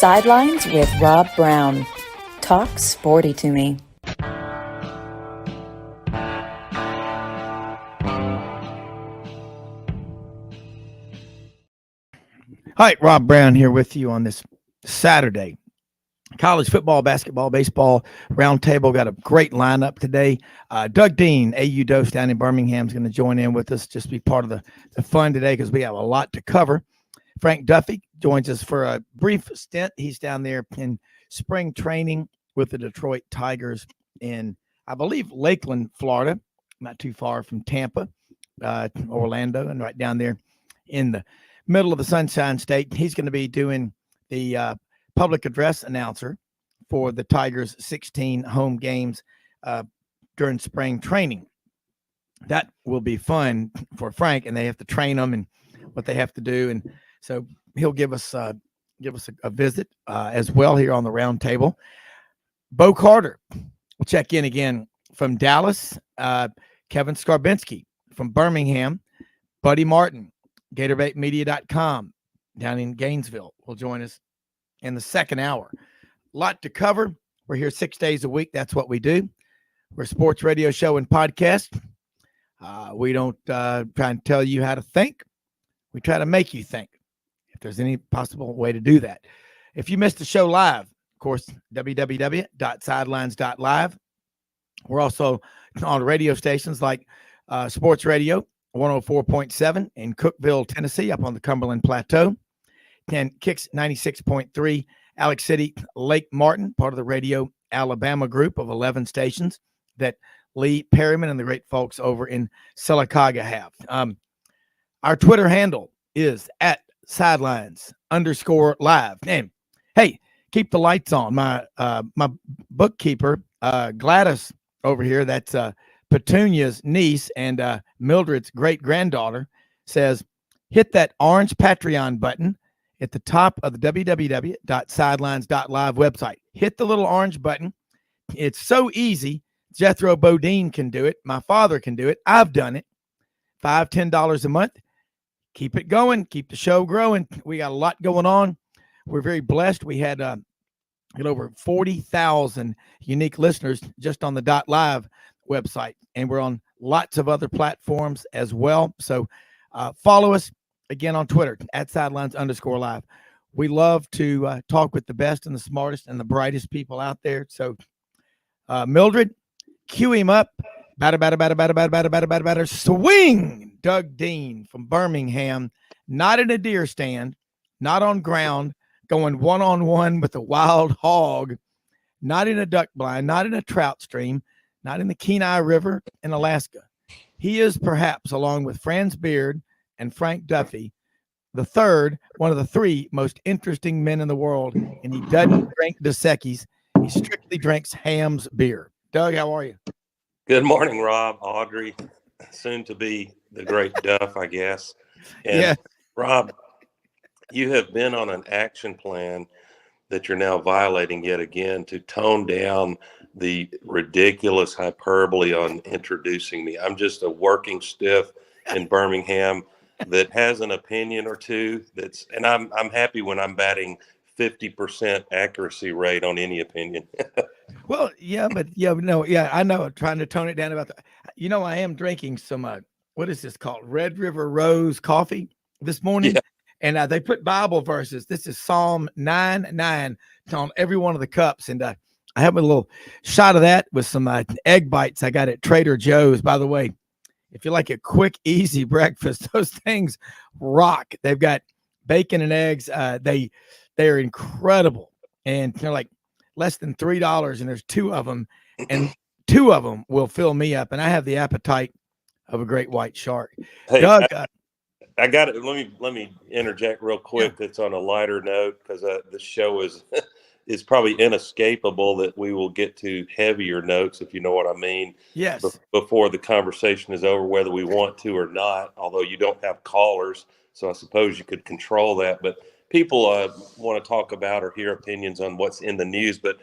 Sidelines with Rob Browne. Talk sporty to me. Hi, Rob Browne here with you on this Saturday. College football, basketball, baseball roundtable. Got a great lineup today. Doug Dean, AU Dose down in Birmingham, is going to join in with us, just be part of the fun today because we have a lot to cover. Frank Duffy joins us for a brief stint. He's down there in spring training with the Detroit Tigers in, I believe, Lakeland, Florida, not too far from Tampa, Orlando, and right down there in the middle of the Sunshine State. He's going to be doing the public address announcer for the Tigers' 16 home games during spring training. That will be fun for Frank, and they have to train them and what they have to do. And so he'll give us a visit as well here on the round table. Bo Carter will check in again from Dallas. Kevin Scarbinsky from Birmingham. Buddy Martin, GatorBaitMedia.com down in Gainesville will join us in the second hour. A lot to cover. We're here 6 days a week. That's what we do. We're a sports radio show and podcast. We don't try and tell you how to think. We try to make you think, if there's any possible way to do that. If you missed the show live, of course, www.sidelines.live. We're also on radio stations like Sports Radio 104.7 in Cookeville, Tennessee, up on the Cumberland Plateau. And Kicks 96.3, Alex City, Lake Martin, part of the Radio Alabama group of 11 stations that Lee Perryman and the great folks over in Sylacauga have. Our Twitter handle is @sidelines_live. And hey, keep the lights on. My bookkeeper, Gladys over here, that's Petunia's niece and Mildred's great-granddaughter, says, hit that orange Patreon button at the top of the www.sidelines.live website. Hit the little orange button. It's so easy. Jethro Bodine can do it. My father can do it. I've done it. $5, $10 a month. Keep it going. Keep the show growing. We got a lot going on. We're very blessed. We had over 40,000 unique listeners just on the .live website, and we're on lots of other platforms as well. So follow us again on Twitter @sidelines_live. We love to talk with the best and the smartest and the brightest people out there. So Mildred, cue him up. Batter, swing. Doug Dean from Birmingham, not in a deer stand, not on ground, going one-on-one with a wild hog, not in a duck blind, not in a trout stream, not in the Kenai River in Alaska. He is perhaps, along with Franz Beard and Frank Duffy, the third, one of the three most interesting men in the world, and he doesn't drink Dos Equis. He strictly drinks Ham's beer. Doug, how are you? Good morning, Rob, Audrey, soon to be the great Duff, I guess. And yeah. Rob, you have been on an action plan that you're now violating yet again to tone down the ridiculous hyperbole on introducing me. I'm just a working stiff in Birmingham that has an opinion or two and I'm happy when I'm batting 50% accuracy rate on any opinion. Well, yeah, but I know. Trying to tone it down about that. I am drinking some, what is this called? Red River Rose coffee this morning. Yeah. And they put Bible verses. This is Psalm 9:9 on every one of the cups. And I have a little shot of that with some egg bites I got at Trader Joe's. By the way, if you like a quick, easy breakfast, those things rock. They've got bacon and eggs. They're incredible. And they're like less than $3. And there's two of them. And two of them will fill me up. And I have the appetite of a great white shark. Hey, Doug, I got it. Let me interject real quick. It's on a lighter note because the show is probably inescapable that we will get to heavier notes, if you know what I mean. Yes. Before the conversation is over, whether we want to or not, although you don't have callers, so I suppose you could control that. But people want to talk about or hear opinions on what's in the news. But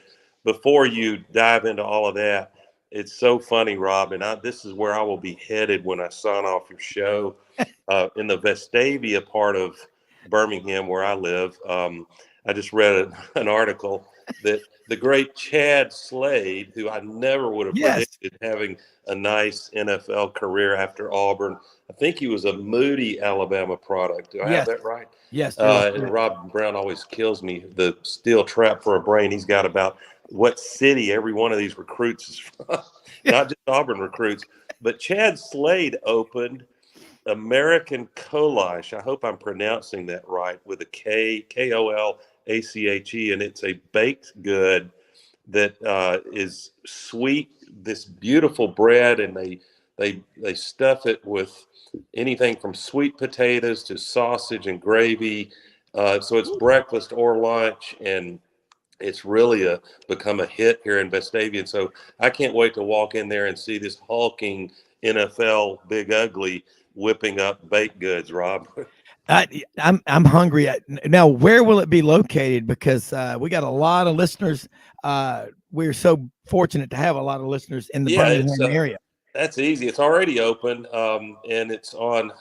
before you dive into all of that, it's so funny, Rob, and this is where I will be headed when I sign off your show. In the Vestavia part of Birmingham, where I live, I just read an article that the great Chad Slade, who I never would have Yes. predicted having a nice NFL career after Auburn. I think he was a Moody, Alabama product. Do I have Yes. that right? Yes. And Rob Browne always kills me. The steel trap for a brain. He's got about what city every one of these recruits is from, not just Auburn recruits. But Chad Slade opened American Kolache. I hope I'm pronouncing that right, with a Kolache, and it's a baked good that is sweet. This beautiful bread, and they stuff it with anything from sweet potatoes to sausage and gravy. So it's breakfast or lunch, and it's really become a hit here in Vestavia. And so I can't wait to walk in there and see this hulking NFL Big Ugly whipping up baked goods, Rob. I'm hungry. Now, where will it be located? Because we got a lot of listeners. We're so fortunate to have a lot of listeners in the Birmingham area. That's easy. It's already open, and it's on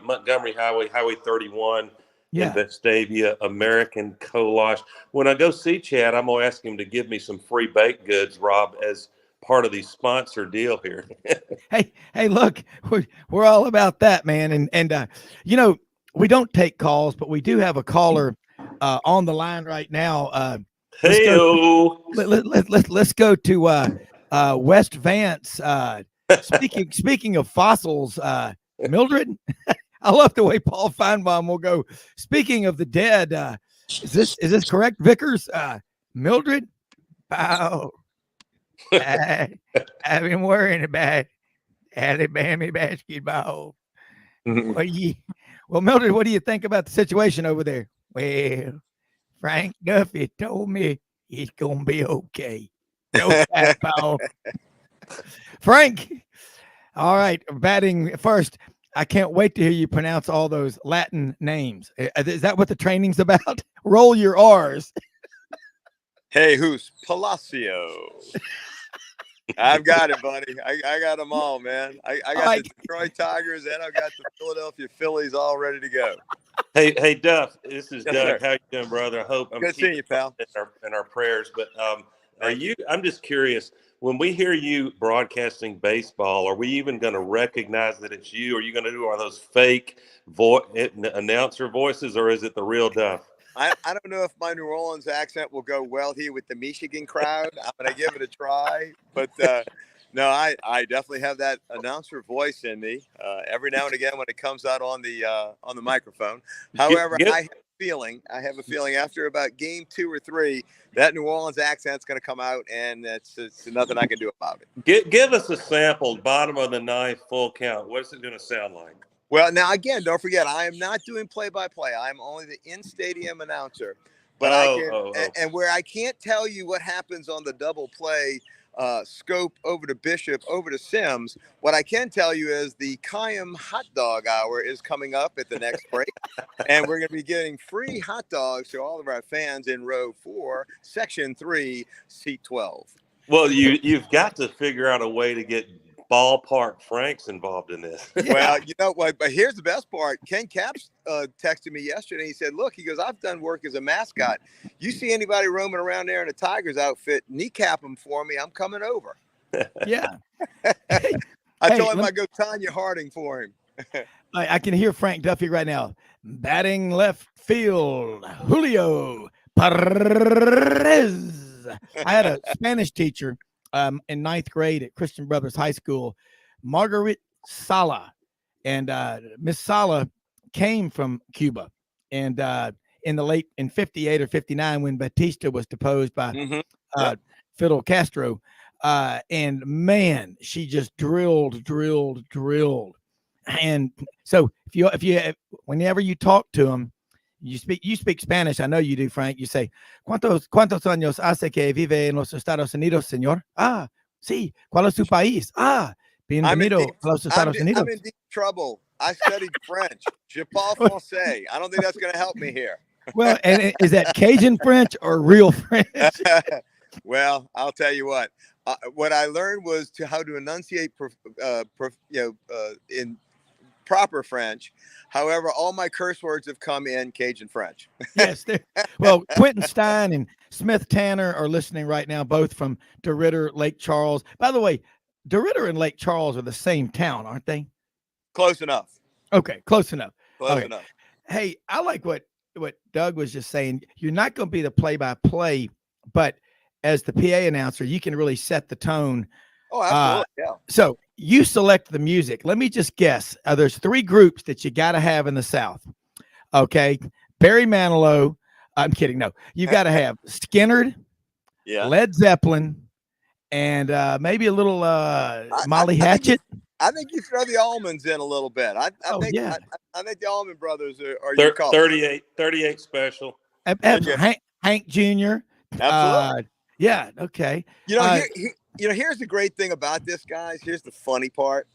Montgomery Highway, Highway 31 in Vestavia, American Kolache. When I go see Chad, I'm going to ask him to give me some free baked goods, Rob, as part of the sponsor deal here. Hey, look, we're all about that, man. And you know, we don't take calls, but we do have a caller on the line right now. Let's go to West Vance. Speaking of fossils, Mildred, I love the way Paul Feinbaum will go. Speaking of the dead, is this correct, Vickers? Mildred, I've been worrying about Alabama basketball. Well, Mildred, what do you think about the situation over there? Well, Frank Duffy told me it's gonna be okay. No Paul. Frank. All right, batting first. I can't wait to hear you pronounce all those Latin names. Is that what the training's about? Roll your R's. Jesus Palacio. I've got it, buddy. I got them all, man. I got the Detroit Tigers and I've got the Philadelphia Phillies all ready to go. Hey, Duff. This is Yes, Doug. sir. How you doing, brother? I hope I'm good seeing you, pal. In our prayers. But I'm just curious. When we hear you broadcasting baseball, are we even going to recognize that it's you? Are you going to do one of those fake announcer voices, or is it the real Duff? I don't know if my New Orleans accent will go well here with the Michigan crowd. I'm going to give it a try. But no, I definitely have that announcer voice in me every now and again when it comes out on the microphone. However, I have a feeling after about game 2 or 3, that New Orleans accent's going to come out, and it's nothing I can do about it. Give us a sample, bottom of the ninth, full count. What's it going to sound like? Well, now, again, don't forget, I am not doing play-by-play. I'm only the in-stadium announcer. But and where I can't tell you what happens on the double play scope over to Bishop, over to Sims, what I can tell you is the Kayam Hot Dog Hour is coming up at the next break. And we're going to be getting free hot dogs to all of our fans in row 4, section 3, seat 12. Well, you've got to figure out a way to get Ballpark Franks involved in this. Well, you know what? But here's the best part. Ken Capps texted me yesterday. He said, look, he goes, I've done work as a mascot. You see anybody roaming around there in a Tigers outfit, kneecap them for me. I'm coming over. Yeah. I told him I'd go Tanya Harding for him. I can hear Frank Duffy right now. Batting left field, Julio Perez. I had a Spanish teacher in 9th grade at Christian Brothers High School, Margaret Sala. And Miss Sala came from Cuba. And in 58 or 59, when Batista was deposed by Fidel Castro, and man, she just drilled. And so whenever you talk to them, you speak Spanish. I know you do, Frank. You say, ¿Cuántos años hace que vive en los Estados Unidos, señor? Ah, sí. ¿Cuál es su país? Ah, bienvenido a los Estados Unidos. I'm in deep trouble. I studied French. Je parle français. I don't think that's going to help me here. Well, and is that Cajun French or real French? Well, I'll tell you what. What I learned was how to enunciate in proper French. However, all my curse words have come in Cajun French. Yes. Well, Quentin Stein and Smith Tanner are listening right now, both from DeRidder, Lake Charles. By the way, DeRidder and Lake Charles are the same town, aren't they? Close enough. Okay, close enough. Close enough. Hey, I like what Doug was just saying. You're not going to be the play-by-play, but as the PA announcer, you can really set the tone. Oh, absolutely. Yeah. So you select the music. Let me just guess. There's 3 groups that you got to have in the South. Okay. Barry Manilow. I'm kidding. No, you've got to have Skynyrd, Led Zeppelin, and maybe a little Molly Hatchet. I think you throw the Almonds in a little bit. I think the Allman Brothers are your call. 38 special. Hank Jr. Absolutely. Yeah. Okay. Here's the great thing about this, guys. Here's the funny part.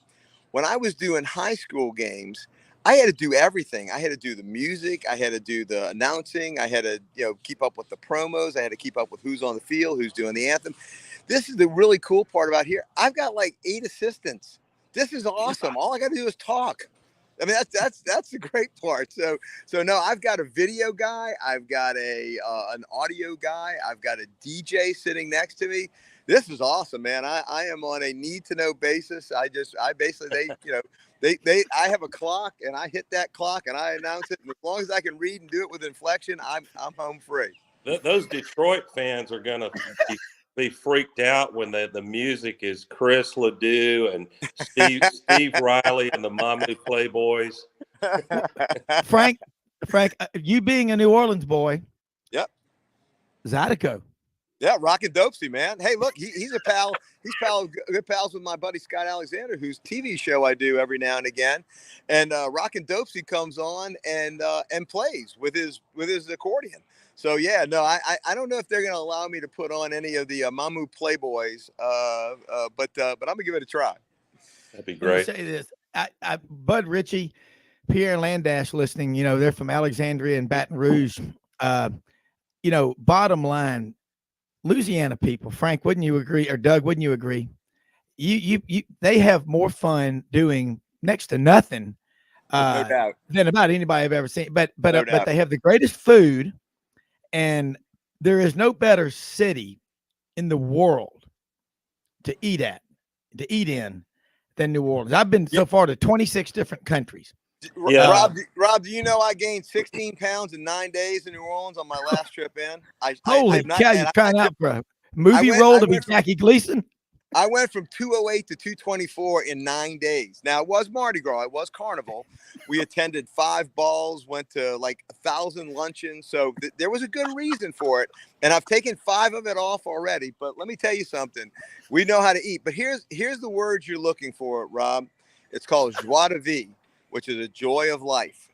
When I was doing high school games, I had to do everything. I had to do the music. I had to do the announcing. I had to, keep up with the promos. I had to keep up with who's on the field, who's doing the anthem. This is the really cool part about here. I've got like 8 assistants. This is awesome. All I got to do is talk. I mean, that's the great part. So no, I've got a video guy. I've got an audio guy. I've got a DJ sitting next to me. This is awesome, man. I am on a need to know basis. I basically, I have a clock and I hit that clock and I announce it. And as long as I can read and do it with inflection, I'm home free. Those Detroit fans are going to be freaked out when the music is Chris Ledoux and Steve Riley and the Mamu Playboys. Frank, you being a New Orleans boy. Yep. Zydeco. Yeah, Rockin' Dopesy, man. Hey, look, he's a pal. He's good pals with my buddy Scott Alexander, whose TV show I do every now and again. And Rockin' Dopesy comes on and plays with his accordion. So yeah, no, I don't know if they're going to allow me to put on any of the Mamu Playboys, but I'm gonna give it a try. That'd be great. Say this, Bud Ritchie, Pierre Landash listening. They're from Alexandria and Baton Rouge. Bottom line, Louisiana people, Frank, wouldn't you agree? Or Doug, wouldn't you agree? They have more fun doing next to nothing, no doubt, than about anybody I've ever seen. But they have the greatest food. And there is no better city in the world to eat in than New Orleans. I've been so far to 26 different countries. Yeah. Rob, do you know I gained 16 pounds in 9 days in New Orleans on my last trip in? Holy cow, you're trying out for a movie role to be Jackie Gleason? I went from 208 to 224 in 9 days. Now, it was Mardi Gras. It was Carnival. We attended 5 balls, went to like 1,000 luncheons. So there was a good reason for it. And I've taken 5 of it off already. But let me tell you something. We know how to eat. But here's the word you're looking for, Rob. It's called joie de vivre, which is a joy of life.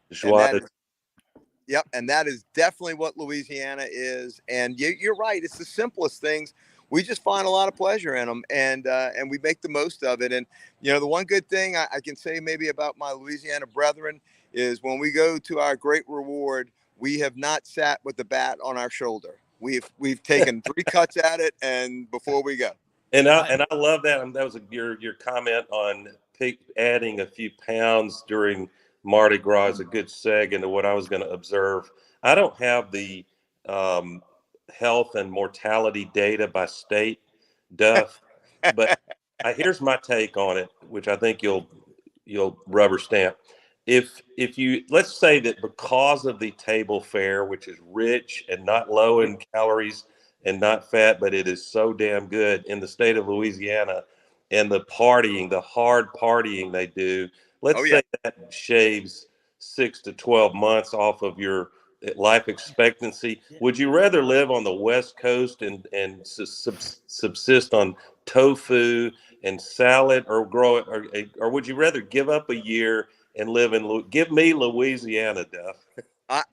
Yep. And that is definitely what Louisiana is. And you're right. It's the simplest things. We just find a lot of pleasure in them, and we make the most of it. And, the one good thing I can say maybe about my Louisiana brethren is when we go to our great reward, we have not sat with the bat on our shoulder. We've taken 3 cuts at it, and before we go. And I love that. That was your comment on adding a few pounds during Mardi Gras is a good seg into what I was going to observe. I don't have the health and mortality data by state, Duff, but here's my take on it, which I think you'll rubber stamp. If you, let's say that because of the table fare, which is rich and not low in calories and not fat, but it is so damn good in the state of Louisiana, and the hard partying they do, let's say that shaves 6 to 12 months off of your life expectancy. Would you rather live on the West Coast and subsist on tofu and salad, or grow it, or would you rather give up a year and live give me Louisiana, Duff?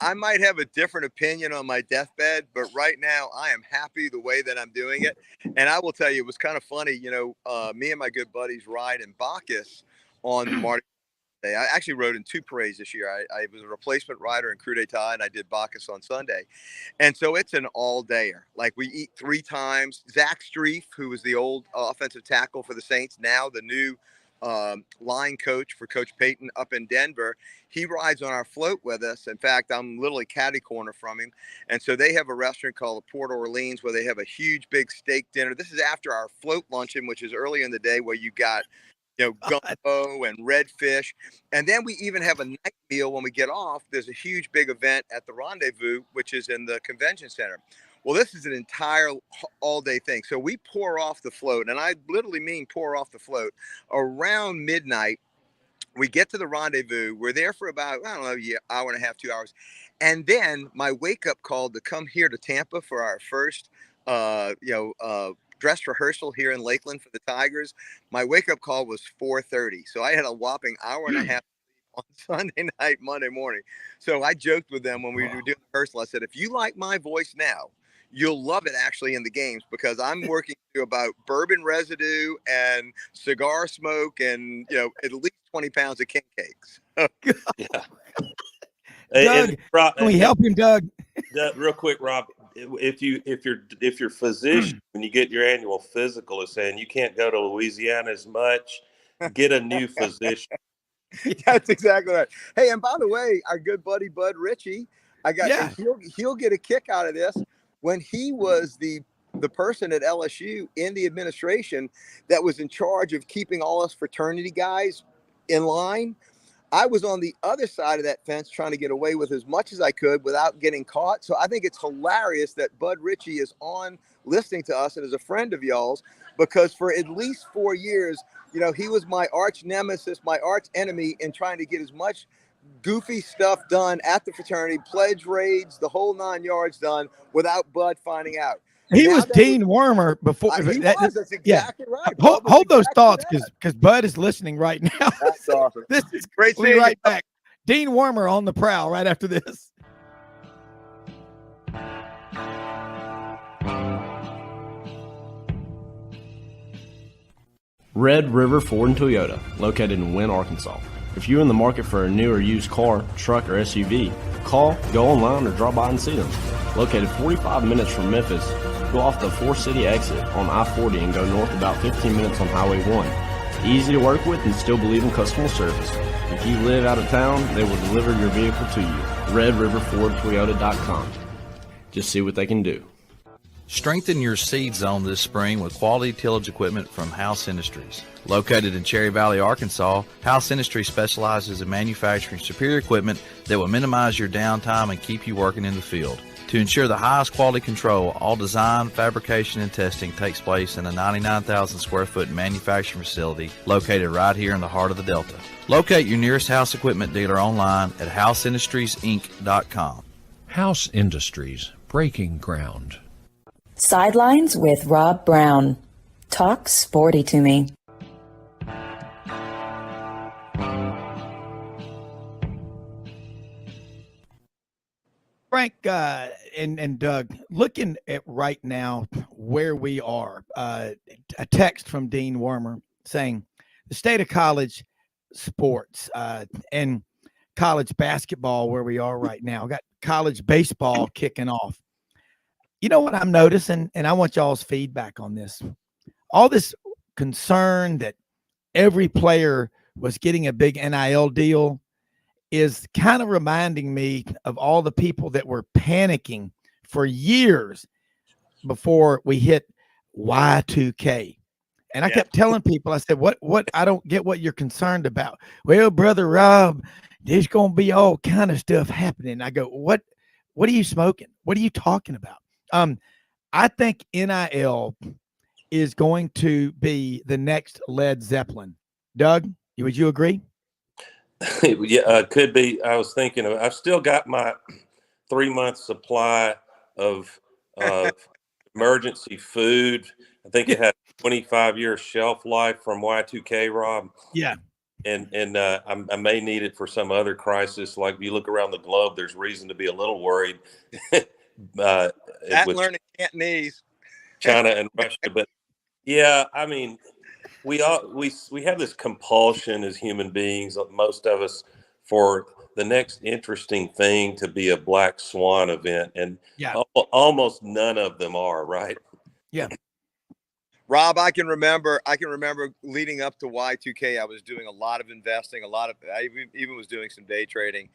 I might have a different opinion on my deathbed, but right now I am happy the way that I'm doing it. And I will tell you, it was kind of funny, me and my good buddies ride in Bacchus on Mardi Day. I actually rode in 2 parades this year. I was a replacement rider in Coup d'etat, and I did Bacchus on Sunday. And so it's an all-dayer. Like, we eat 3 times. Zach Streif, who was the old offensive tackle for the Saints, now the new line coach for Coach Payton up in Denver. He rides on our float with us. In fact, I'm literally catty corner from him. And so they have a restaurant called the Port Orleans where they have a huge big steak dinner. This is after our float luncheon, which is early in the day, where you got, gumbo and redfish. And then we even have a night meal when we get off. There's a huge big event at the Rendezvous, which is in the convention center. Well, this is an entire all-day thing. So we pour off the float, and I literally mean pour off the float, around midnight. We get to the Rendezvous. We're there for about, I don't know, hour and a half, 2 hours. And then my wake-up call to come here to Tampa for our first, dress rehearsal here in Lakeland for the Tigers. My wake-up call was 4:30. So I had a whopping hour and a half on Sunday night, Monday morning. So I joked with them when we were doing rehearsal. I said, if you like my voice now, you'll love it actually in the games, because I'm working through about bourbon residue and cigar smoke and, at least 20 pounds of king cakes. Yeah. Doug, Rob, can we help him, Doug? Real quick, Rob, if your physician, when you get your annual physical, is saying you can't go to Louisiana as much, get a new physician. That's exactly right. Hey, and by the way, our good buddy Bud Ritchie, he'll get a kick out of this. When he was the person at LSU in the administration that was in charge of keeping all us fraternity guys in line, I was on the other side of that fence trying to get away with as much as I could without getting caught. So I think it's hilarious that Bud Ritchie is on listening to us and is a friend of y'all's, because for at least 4 years, he was my arch nemesis, my arch enemy, in trying to get as much goofy stuff done at the fraternity, pledge raids, the whole 9 yards done without Bud finding out. He was Dean Wormer before. That's exactly right. Hold those thoughts, because Bud is listening right now. That's awesome. This is great. We'll be right back. Dean Wormer on the prowl right after this. Red River Ford and Toyota, located in Wynne, Arkansas. If you're in the market for a new or used car, truck, or SUV, call, go online, or drop by and see them. Located 45 minutes from Memphis, go off the 4-city exit on I-40 and go north about 15 minutes on Highway 1. Easy to work with and still believe in customer service. If you live out of town, they will deliver your vehicle to you. RedRiverFordToyota.com. Just see what they can do. Strengthen your seed zone this spring with quality tillage equipment from House Industries. Located in Cherry Valley, Arkansas, House Industries specializes in manufacturing superior equipment that will minimize your downtime and keep you working in the field. To ensure the highest quality control, all design, fabrication, and testing takes place in a 99,000 square foot manufacturing facility located right here in the heart of the Delta. Locate your nearest House equipment dealer online at houseindustriesinc.com. House Industries, breaking ground. Sidelines with Rob Browne. Talk sporty to me. Frank and Doug, looking at right now where we are, a text from Dean Wormer saying the state of college sports and college basketball where we are right now. Got college baseball kicking off. You know what I'm noticing, and I want y'all's feedback on this. All this concern that every player was getting a big NIL deal is kind of reminding me of all the people that were panicking for years before we hit Y2K. And I kept telling people, I said, what, I don't get what you're concerned about. Well, Brother Rob, there's going to be all kind of stuff happening. I go, what are you smoking? What are you talking about? I think NIL is going to be the next Led Zeppelin. Doug, would you agree? Yeah, could be. I was thinking I've still got my 3-month supply of emergency food. I think it had 25-year shelf life from Y2K, Rob. Yeah. And I may need it for some other crisis. Like if you look around the globe, there's reason to be a little worried. Learning Cantonese, China and Russia, but yeah, I mean, we have this compulsion as human beings, most of us, for the next interesting thing to be a black swan event, and almost none of them are, right? Yeah. Rob, I can remember leading up to Y2K. I was doing a lot of investing, I even was doing some day trading.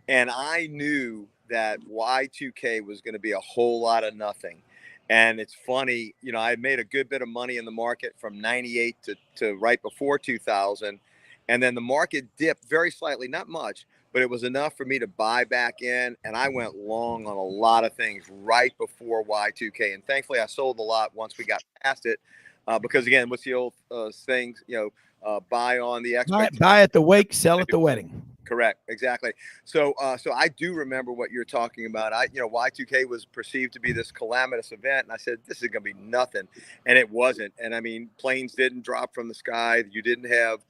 And I knew that Y2K was going to be a whole lot of nothing. And it's funny, I had made a good bit of money in the market from 98 to right before 2000. And then the market dipped very slightly, not much, but it was enough for me to buy back in. And I went long on a lot of things right before Y2K. And thankfully, I sold a lot once we got past it. Because again, what's the old saying, buy on the expectation. Buy at the wake, sell at the wedding. Correct. Exactly. So I do remember what you're talking about. Y2K was perceived to be this calamitous event. And I said, this is going to be nothing. And it wasn't. And I mean, planes didn't drop from the sky. You didn't have,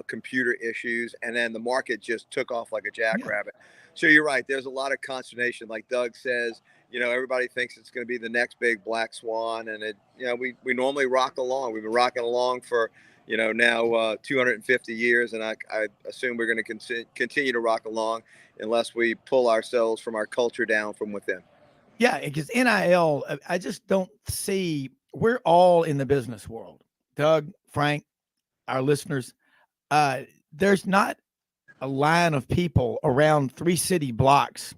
computer issues. And then the market just took off like a jackrabbit. Yeah. So you're right. There's a lot of consternation. Like Doug says, everybody thinks it's going to be the next big black swan. And we normally rock along. We've been rocking along for, now 250 years. And I assume we're going to continue to rock along unless we pull ourselves from our culture down from within. Yeah, because NIL, I just don't see, we're all in the business world. Doug, Frank, our listeners, there's not a line of people around 3 city blocks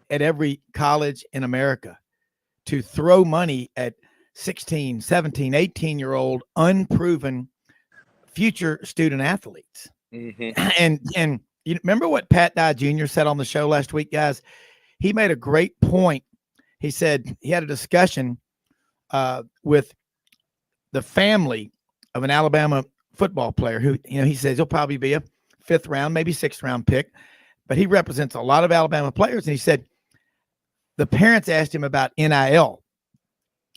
at every college in America to throw money at 16, 17, 18-year-old unproven future student athletes. Mm-hmm. And you remember what Pat Dye Jr. said on the show last week, guys? He made a great point. He said he had a discussion with the family of an Alabama football player who, he says he'll probably be a 5th round, maybe 6th round pick, but he represents a lot of Alabama players. And he said the parents asked him about NIL.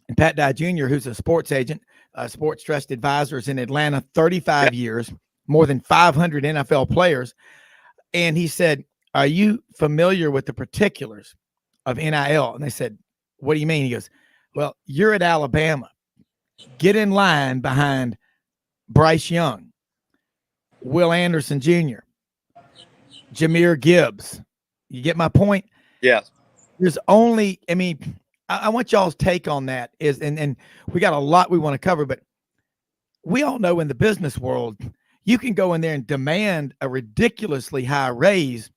And Pat Dye Jr., who's a sports agent, sports trust advisors in Atlanta, 35 years, more than 500 NFL players. And he said, are you familiar with the particulars of NIL? And they said, what do you mean? He goes, well, you're at Alabama. Get in line behind Bryce Young, Will Anderson Jr., Jahmyr Gibbs. You get my point? Yes. There's only, I want y'all's take on that is, and we got a lot we want to cover, but we all know in the business world, you can go in there and demand a ridiculously high raise,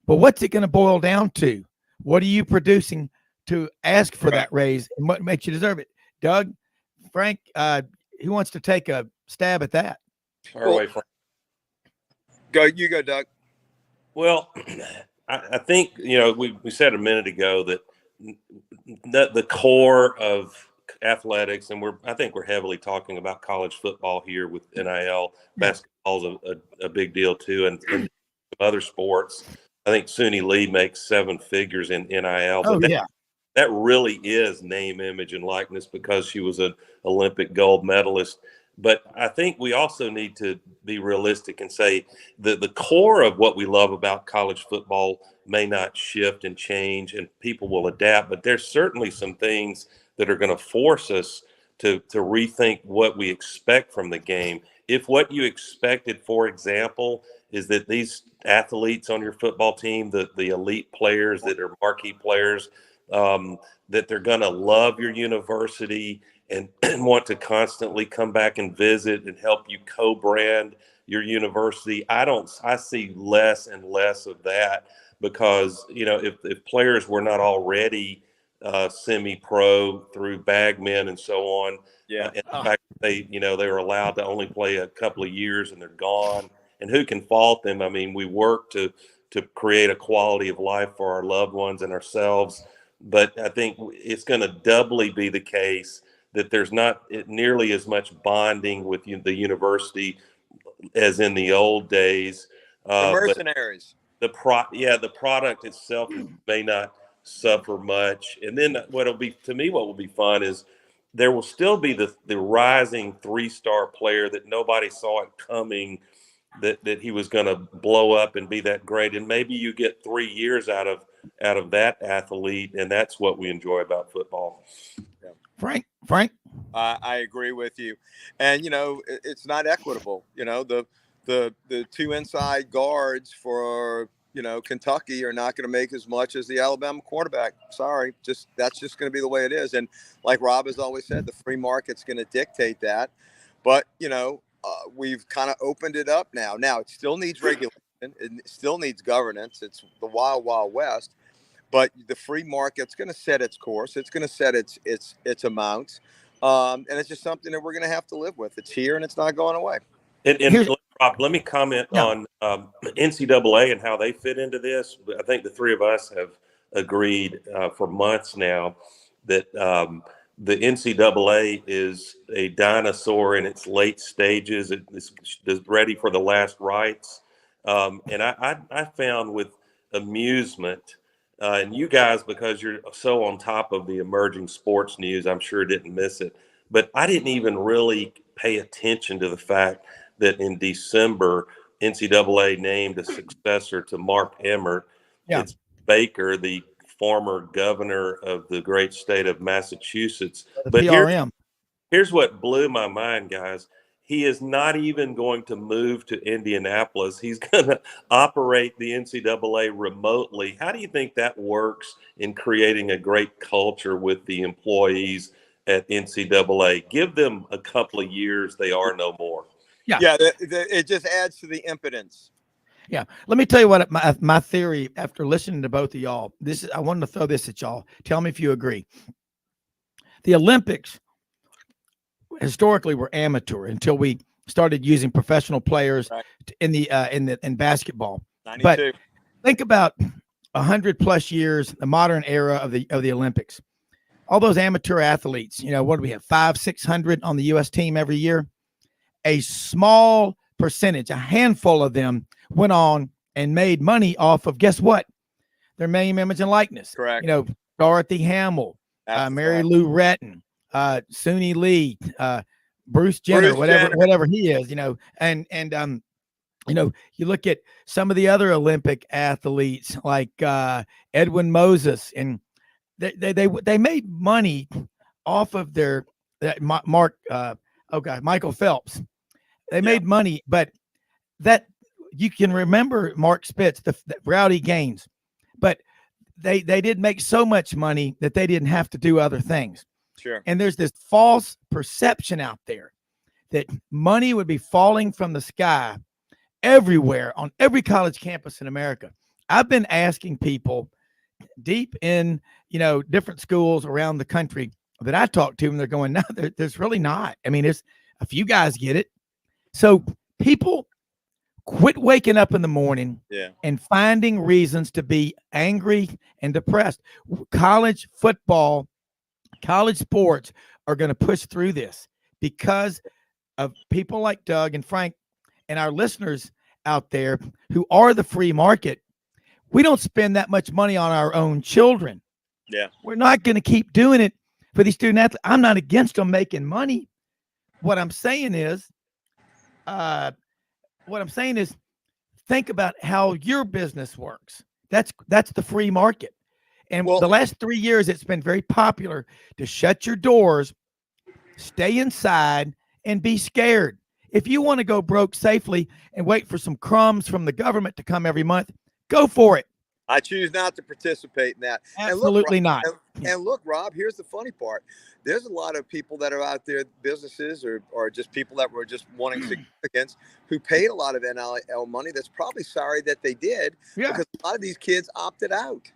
but what's it going to boil down to? What are you producing to ask for that raise, and what makes you deserve it? Doug, Frank, who wants to take a stab at that? Away, Frank. You go, Doug. Well, I think, we said a minute ago that the core of athletics, and I think we're heavily talking about college football here with NIL. Basketball's a big deal too, and other sports. I think Suni Lee makes 7 figures in NIL. But that really is name, image, and likeness because she was an Olympic gold medalist. But I think we also need to be realistic and say that the core of what we love about college football may not shift and change, and people will adapt. But there's certainly some things that are going to force us to rethink what we expect from the game. If what you expected, for example, is that these athletes on your football team, the elite players that are marquee players, that they're going to love your university and want to constantly come back and visit and help you co-brand your university. I see less and less of that because, if players were not already semi-pro through bagmen and so on, and the fact that they were allowed to only play a couple of years and they're gone, and who can fault them? I mean, we work to create a quality of life for our loved ones and ourselves, but I think it's going to doubly be the case that there's not nearly as much bonding with the university as in the old days. The mercenaries. The product itself may not suffer much. And then what will be fun is there will still be the rising 3-star player that nobody saw it coming, that he was going to blow up and be that great. And maybe you get 3 years out of that athlete, and that's what we enjoy about football. Yeah. Frank. I agree with you. And, it's not equitable. The 2 inside guards for Kentucky are not going to make as much as the Alabama quarterback. Sorry, that's just going to be the way it is. And like Rob has always said, the free market's going to dictate that. But we've kind of opened it up now. Now it still needs regulation. It still needs governance. It's the wild, wild west. But the free market's going to set its course. It's going to set its amounts. And it's just something that we're going to have to live with. It's here and it's not going away. And Rob, let me comment on NCAA and how they fit into this. I think the three of us have agreed for months now that the NCAA is a dinosaur in its late stages. It's ready for the last rites. And I found with amusement, and you guys, because you're so on top of the emerging sports news, I'm sure didn't miss it. But I didn't even really pay attention to the fact that in December, NCAA named a successor to Mark Emmert. Yeah. It's Baker, the former governor of the great state of Massachusetts. But here's what blew my mind, guys. He is not even going to move to Indianapolis. He's going to operate the NCAA remotely. How do you think that works in creating a great culture with the employees at NCAA? Give them a couple of years. They are no more. Yeah. It just adds to the impotence. Yeah. Let me tell you what my theory after listening to both of y'all. I wanted to throw this at y'all. Tell me if you agree. The Olympics historically were amateur until we started using professional players in basketball. 92. But think about 100+ years, the modern era of the Olympics. All those amateur athletes, what do we have? 500-600 on the U.S. team every year. A small percentage, a handful of them went on and made money off of, guess what? Their name, image, and likeness. Correct. Dorothy Hamill, Mary Lou Retton, Suni Lee, Bruce Jenner, whatever he is, and you look at some of the other Olympic athletes like Edwin Moses, and they made money off of Michael Phelps. They made money, but that you can remember Mark Spitz, the Rowdy Gaines, but they did make so much money that they didn't have to do other things. Sure. And there's this false perception out there that money would be falling from the sky everywhere on every college campus in America. I've been asking people deep in, different schools around the country that I talk to, and they're going, no, there's really not. I mean, there's a few guys get it. So people quit waking up in the morning and finding reasons to be angry and depressed. College football, college sports are going to push through this because of people like Doug and Frank and our listeners out there who are the free market. We don't spend that much money on our own children. Yeah. We're not going to keep doing it for these student athletes. I'm not against them making money. What I'm saying is, think about how your business works. That's the free market. And the last 3 years, it's been very popular to shut your doors, stay inside, and be scared. If you want to go broke safely and wait for some crumbs from the government to come every month, go for it. I choose not to participate in that. Absolutely not. And look, Rob, here's the funny part. There's a lot of people that are out there, businesses or just people that were just wanting significance, who paid a lot of NIL money that's probably sorry that they did, because a lot of these kids opted out.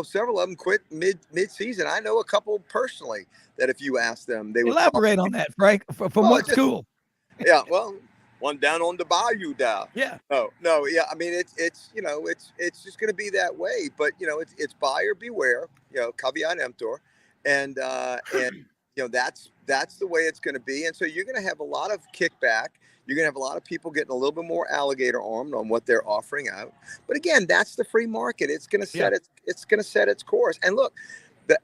Several of them quit mid-season. I know a couple personally that if you ask them, they would elaborate on that, Frank. From what school? Yeah, well, one down on the bayou down. Yeah. No. Yeah. I mean, it's just going to be that way. But it's buyer beware. Caveat emptor, and that's the way it's going to be. And so you're going to have a lot of kickback. You're going to have a lot of people getting a little bit more alligator armed on what they're offering out. But again, that's the free market. It's going to set its course. And look,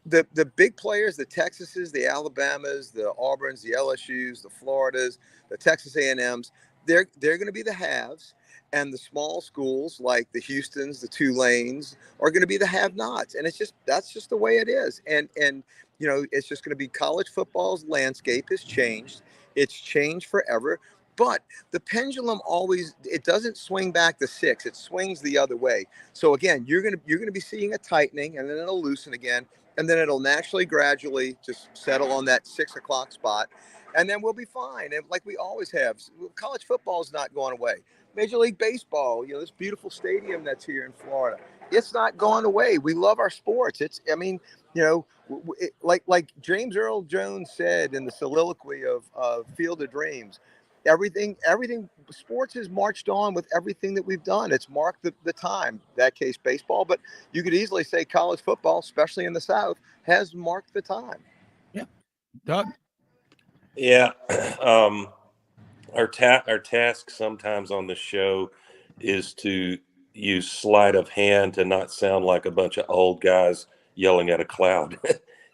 the big players, the Texases, the Alabamas, the Auburns, the LSUs, the Floridas, the Texas A&Ms, they're going to be the haves, and the small schools like the Houstons, the Tulanes are going to be the have-nots. And that's just the way it is. And it's just going to be college football's landscape has changed. It's changed forever. But the pendulum it doesn't swing back to 6. It swings the other way. So again, you're gonna be seeing a tightening, and then it'll loosen again, and then it'll naturally, gradually just settle on that 6 o'clock spot, and then we'll be fine. And like we always have, college football is not going away. Major League Baseball, this beautiful stadium that's here in Florida, it's not going away. We love our sports. Like James Earl Jones said in the soliloquy of Field of Dreams, everything sports has marched on with everything that we've done. It's marked the time. That case, baseball, but you could easily say college football, especially in the South, has marked the time. Yeah. Doug? Yeah. Our task sometimes on the show is to use sleight of hand to not sound like a bunch of old guys yelling at a cloud.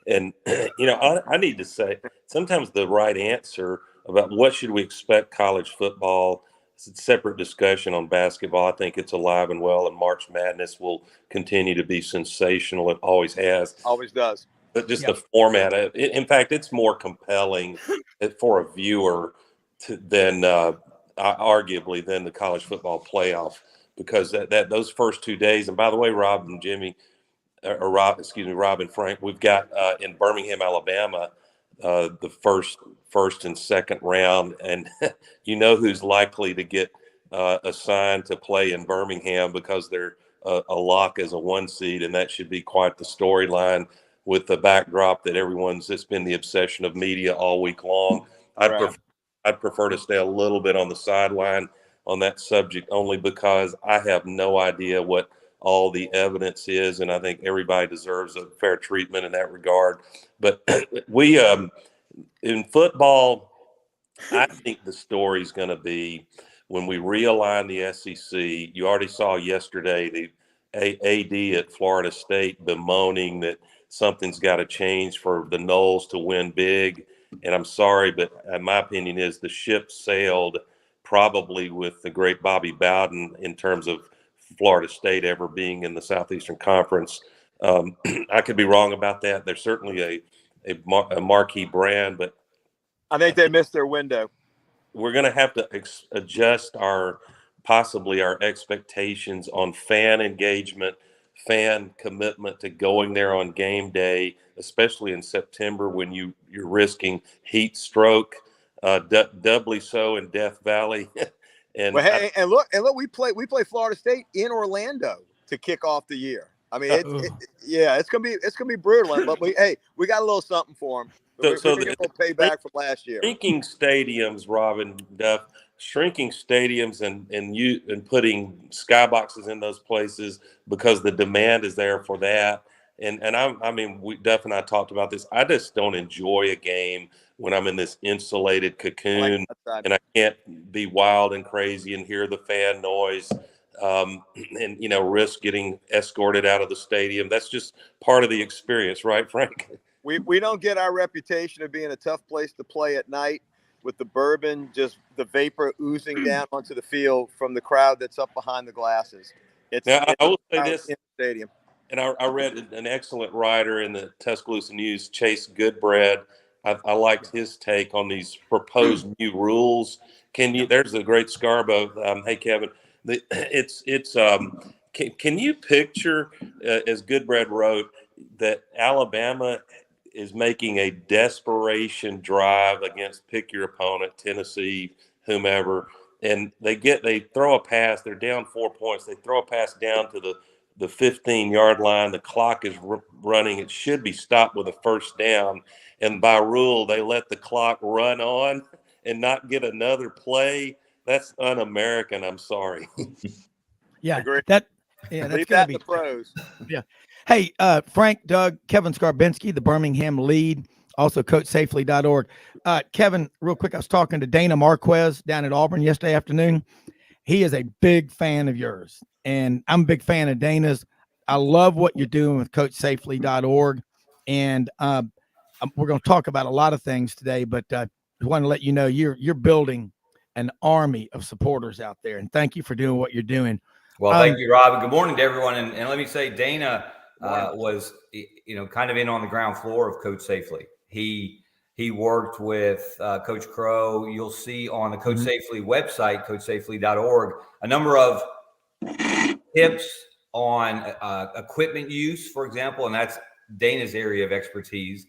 And, I need to say, sometimes the right answer about what should we expect college football, it's a separate discussion on basketball. I think it's alive and well, and March Madness will continue to be sensational. It always has. Always does. But just the format of it, in fact, it's more compelling for a viewer than arguably than the college football playoff, because that those first 2 days, and by the way, Rob and Frank, we've got in Birmingham, Alabama, the first and second round, and who's likely to get assigned to play in Birmingham because they're a lock as a 1 seed, and that should be quite the storyline, with the backdrop that it's been the obsession of media all week long. I'd prefer to stay a little bit on the sideline on that subject, only because I have no idea what all the evidence is, and I think everybody deserves a fair treatment in that regard. But we in football, I think the story is going to be when we realign the SEC. You already saw yesterday the AD at Florida State bemoaning that something's got to change for the Noles to win big. And I'm sorry, but my opinion is the ship sailed, probably with the great Bobby Bowden, in terms of Florida State ever being in the Southeastern Conference. I could be wrong about that. They're certainly a marquee brand, but I think they missed their window. We're going to have to adjust possibly our expectations on fan engagement, fan commitment to going there on game day, especially in September when you're risking heat stroke, doubly so in Death Valley. And look, we play Florida State in Orlando to kick off the year. I mean, it's gonna be brutal. But we got a little something for them. So we'll pay back from last year. Shrinking stadiums, Robin, Duff, shrinking stadiums and putting skyboxes in those places because the demand is there for that. And Duff and I talked about this. I just don't enjoy a game when I'm in this insulated cocoon and I can't be wild and crazy and hear the fan noise. And risk getting escorted out of the stadium. That's just part of the experience, right, Frank? We don't get our reputation of being a tough place to play at night with the bourbon, just the vapor oozing down onto the field from the crowd that's up behind the glasses. I will say this in the stadium. And I read an excellent writer in the Tuscaloosa News, Chase Goodbread. I liked his take on these proposed new rules. There's a great Scarbo. Hey, Kevin. Can you picture, as Goodbread wrote, that Alabama is making a desperation drive against pick your opponent, Tennessee, whomever, and they throw a pass. They're down 4 points. They throw a pass down to the 15-yard line. The clock is running. It should be stopped with a first down, and by rule, they let the clock run on and not get another play. That's un-American. I'm sorry. Yeah, agree. That's Leave gonna that be to pros. Yeah. Hey, Frank, Doug, Kevin Scarbinsky, the Birmingham lead, also coachsafely.org. Kevin, real quick, I was talking to Dana Marquez down at Auburn yesterday afternoon. He is a big fan of yours, and I'm a big fan of Dana's. I love what you're doing with coachsafely.org, and we're going to talk about a lot of things today, but I want to let you know you're building an army of supporters out there, and thank you for doing what you're doing. Well, thank you, Rob. Good morning to everyone. And let me say, Dana was, kind of in on the ground floor of Coach Safely. He He worked with Coach Crow. You'll see on the Coach Safely website, coachsafely.org, a number of tips on equipment use, for example, and that's Dana's area of expertise.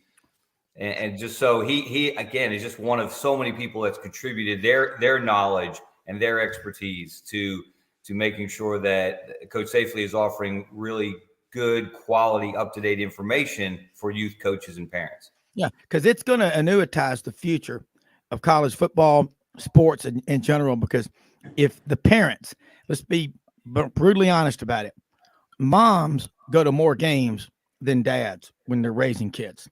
And just so he again is just one of so many people that's contributed their knowledge and their expertise to making sure that Coach Safely is offering really good quality, up-to-date information for youth coaches and parents. Yeah, because it's going to annuitize the future of college football, sports in general, because if the parents, let's be brutally honest about it, moms go to more games than dads when they're raising kids.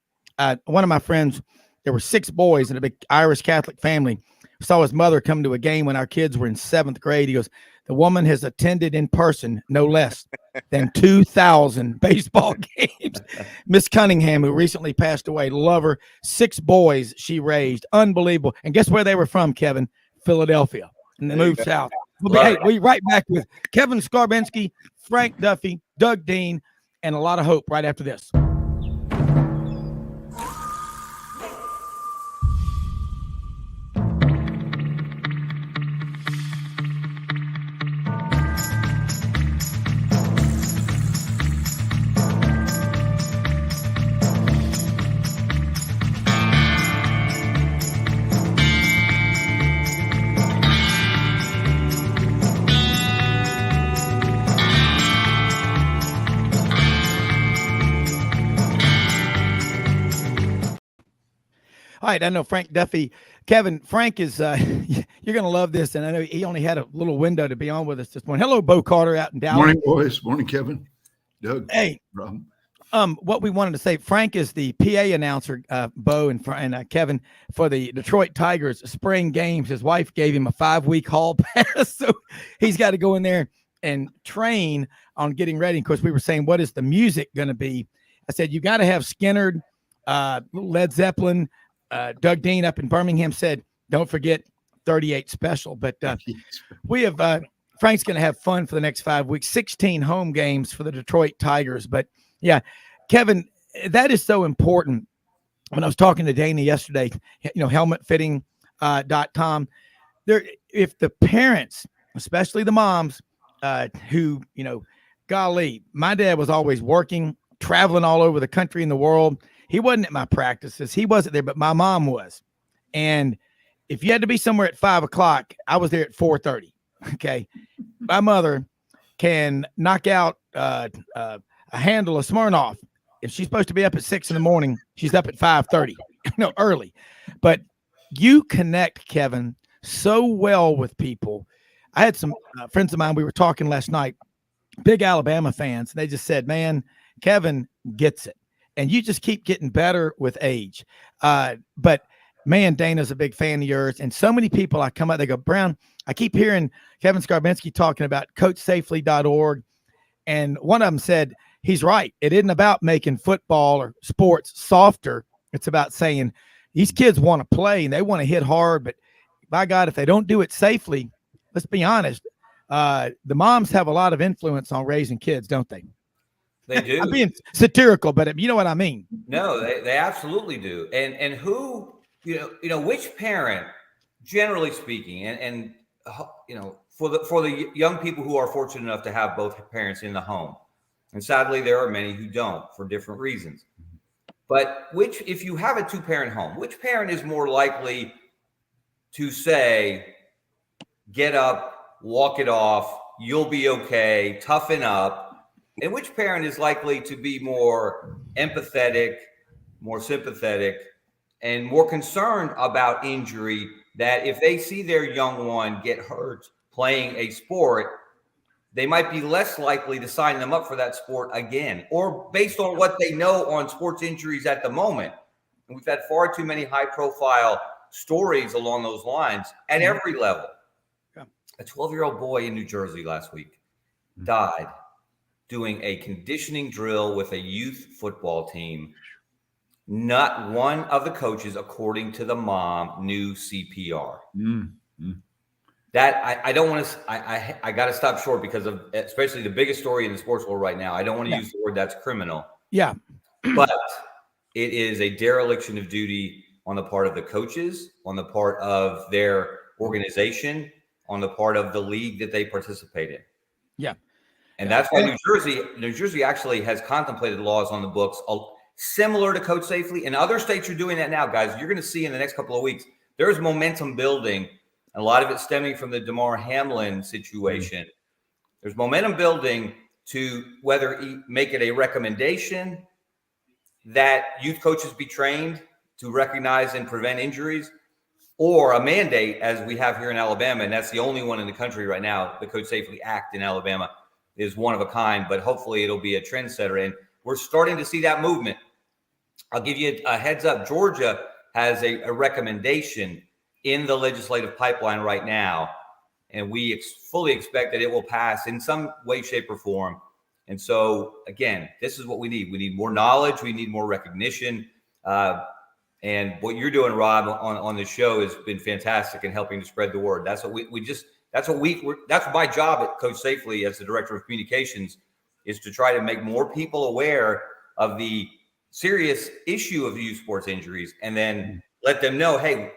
One of my friends, there were 6 boys in a big Irish Catholic family, saw his mother come to a game when our kids were in 7th grade. He goes, the woman has attended in person no less than 2,000 baseball games. Miss Cunningham, who recently passed away, love her. 6 boys she raised. Unbelievable. And guess where they were from, Kevin? Philadelphia. And they moved south. We'll be right back with Kevin Scarbinsky, Frank Duffy, Doug Dean, and a lot of hope right after this. All right, I know Frank Duffy. Kevin, Frank is, you're going to love this, and I know he only had a little window to be on with us this morning. Hello, Bo Carter out in Dallas. Morning, boys. Morning, Kevin. Doug. Hey. What we wanted to say, Frank is the PA announcer, Bo and Kevin, for the Detroit Tigers spring games. His wife gave him a 5-week hall pass, so he's got to go in there and train on getting ready. Of course, we were saying, what is the music going to be? I said, you got to have Skinner, Led Zeppelin. Doug Dean up in Birmingham said, don't forget 38 Special. But we have Frank's going to have fun for the next 5 weeks, 16 home games for the Detroit Tigers. But, yeah, Kevin, that is so important. When I was talking to Dana yesterday, helmetfitting.com, if the parents, especially the moms, who, golly, my dad was always working, traveling all over the country and the world. He wasn't at my practices. He wasn't there, but my mom was. And if you had to be somewhere at 5:00, I was there at 4:30. Okay. My mother can knock out a handle of Smirnoff. If she's supposed to be up at 6 a.m, she's up at 5:30, early. But you connect, Kevin, so well with people. I had some friends of mine, we were talking last night, big Alabama fans. And they just said, man, Kevin gets it. And you just keep getting better with age. But, man, Dana's a big fan of yours. And so many people I come up, they go, Browne, I keep hearing Kevin Scarbinsky talking about coachsafely.org. And one of them said, he's right. It isn't about making football or sports softer. It's about saying these kids want to play and they want to hit hard. But, by God, if they don't do it safely, let's be honest, the moms have a lot of influence on raising kids, don't they? They do. I'm being satirical, but you know what I mean. No, they absolutely do. And who, which parent, generally speaking, and for the young people who are fortunate enough to have both parents in the home, and sadly there are many who don't for different reasons. But if you have a 2-parent home, which parent is more likely to say, get up, walk it off, you'll be okay, toughen up? And which parent is likely to be more empathetic, more sympathetic, and more concerned about injury, that if they see their young one get hurt playing a sport, they might be less likely to sign them up for that sport again, or based on what they know on sports injuries at the moment. And we've had far too many high-profile stories along those lines at every level. A 12-year-old boy in New Jersey last week died doing a conditioning drill with a youth football team. Not one of the coaches, according to the mom, knew CPR. That I don't want to. I got to stop short because of especially the biggest story in the sports world right now. I don't want to use the word that's criminal. Yeah, but it is a dereliction of duty on the part of the coaches, on the part of their organization, on the part of the league that they participate in. Yeah. And that's why New Jersey actually has contemplated laws on the books similar to Coach Safely. And other states are doing that now, guys. You're going to see in the next couple of weeks, there's momentum building. A lot of it stemming from the DeMar Hamlin situation. There's momentum building to whether make it a recommendation that youth coaches be trained to recognize and prevent injuries, or a mandate, as we have here in Alabama, and that's the only one in the country right now. The Coach Safely Act in Alabama is one of a kind, but hopefully it'll be a trendsetter. And we're starting to see that movement. I'll give you a heads up. Georgia has a recommendation in the legislative pipeline right now, and we fully expect that it will pass in some way, shape, or form. And so, again, this is what we need. We need more knowledge. We need more recognition. And what you're doing, Rob, on the show has been fantastic in helping to spread the word. That's what that's my job at Coach Safely as the director of communications, is to try to make more people aware of the serious issue of youth sports injuries, and then let them know, hey,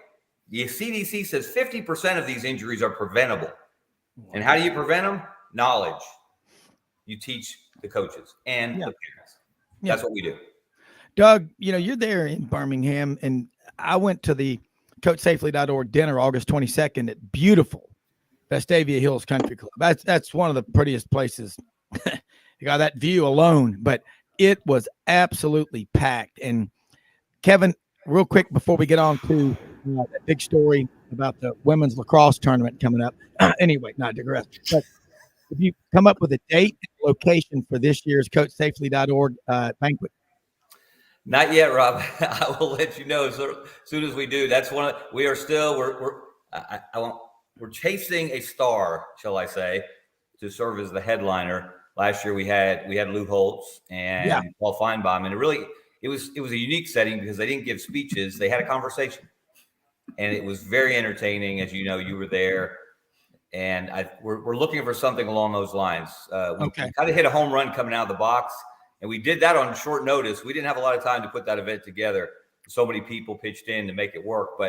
the CDC says 50% of these injuries are preventable. And how do you prevent them? Knowledge. You teach the coaches and the parents. That's what we do. Doug, you're there in Birmingham, and I went to the CoachSafely.org dinner August 22nd at beautiful Vestavia Hills Country Club. That's one of the prettiest places. You got that view alone, but it was absolutely packed. And Kevin, real quick before we get on to that big story about the women's lacrosse tournament coming up. Anyway, not digress. But if you come up with a date and location for this year's CoachSafely.org banquet. Not yet, Rob. I will let you know as soon as we do. That's we're chasing a star, shall I say, to serve as the headliner. Last year we had Lou Holtz and Paul Feinbaum, and it was a unique setting because they didn't give speeches; they had a conversation, and it was very entertaining. As you know, you were there, and we're looking for something along those lines. We kind of hit a home run coming out of the box. And we did that on short notice. We didn't have a lot of time to put that event together. So many people pitched in to make it work.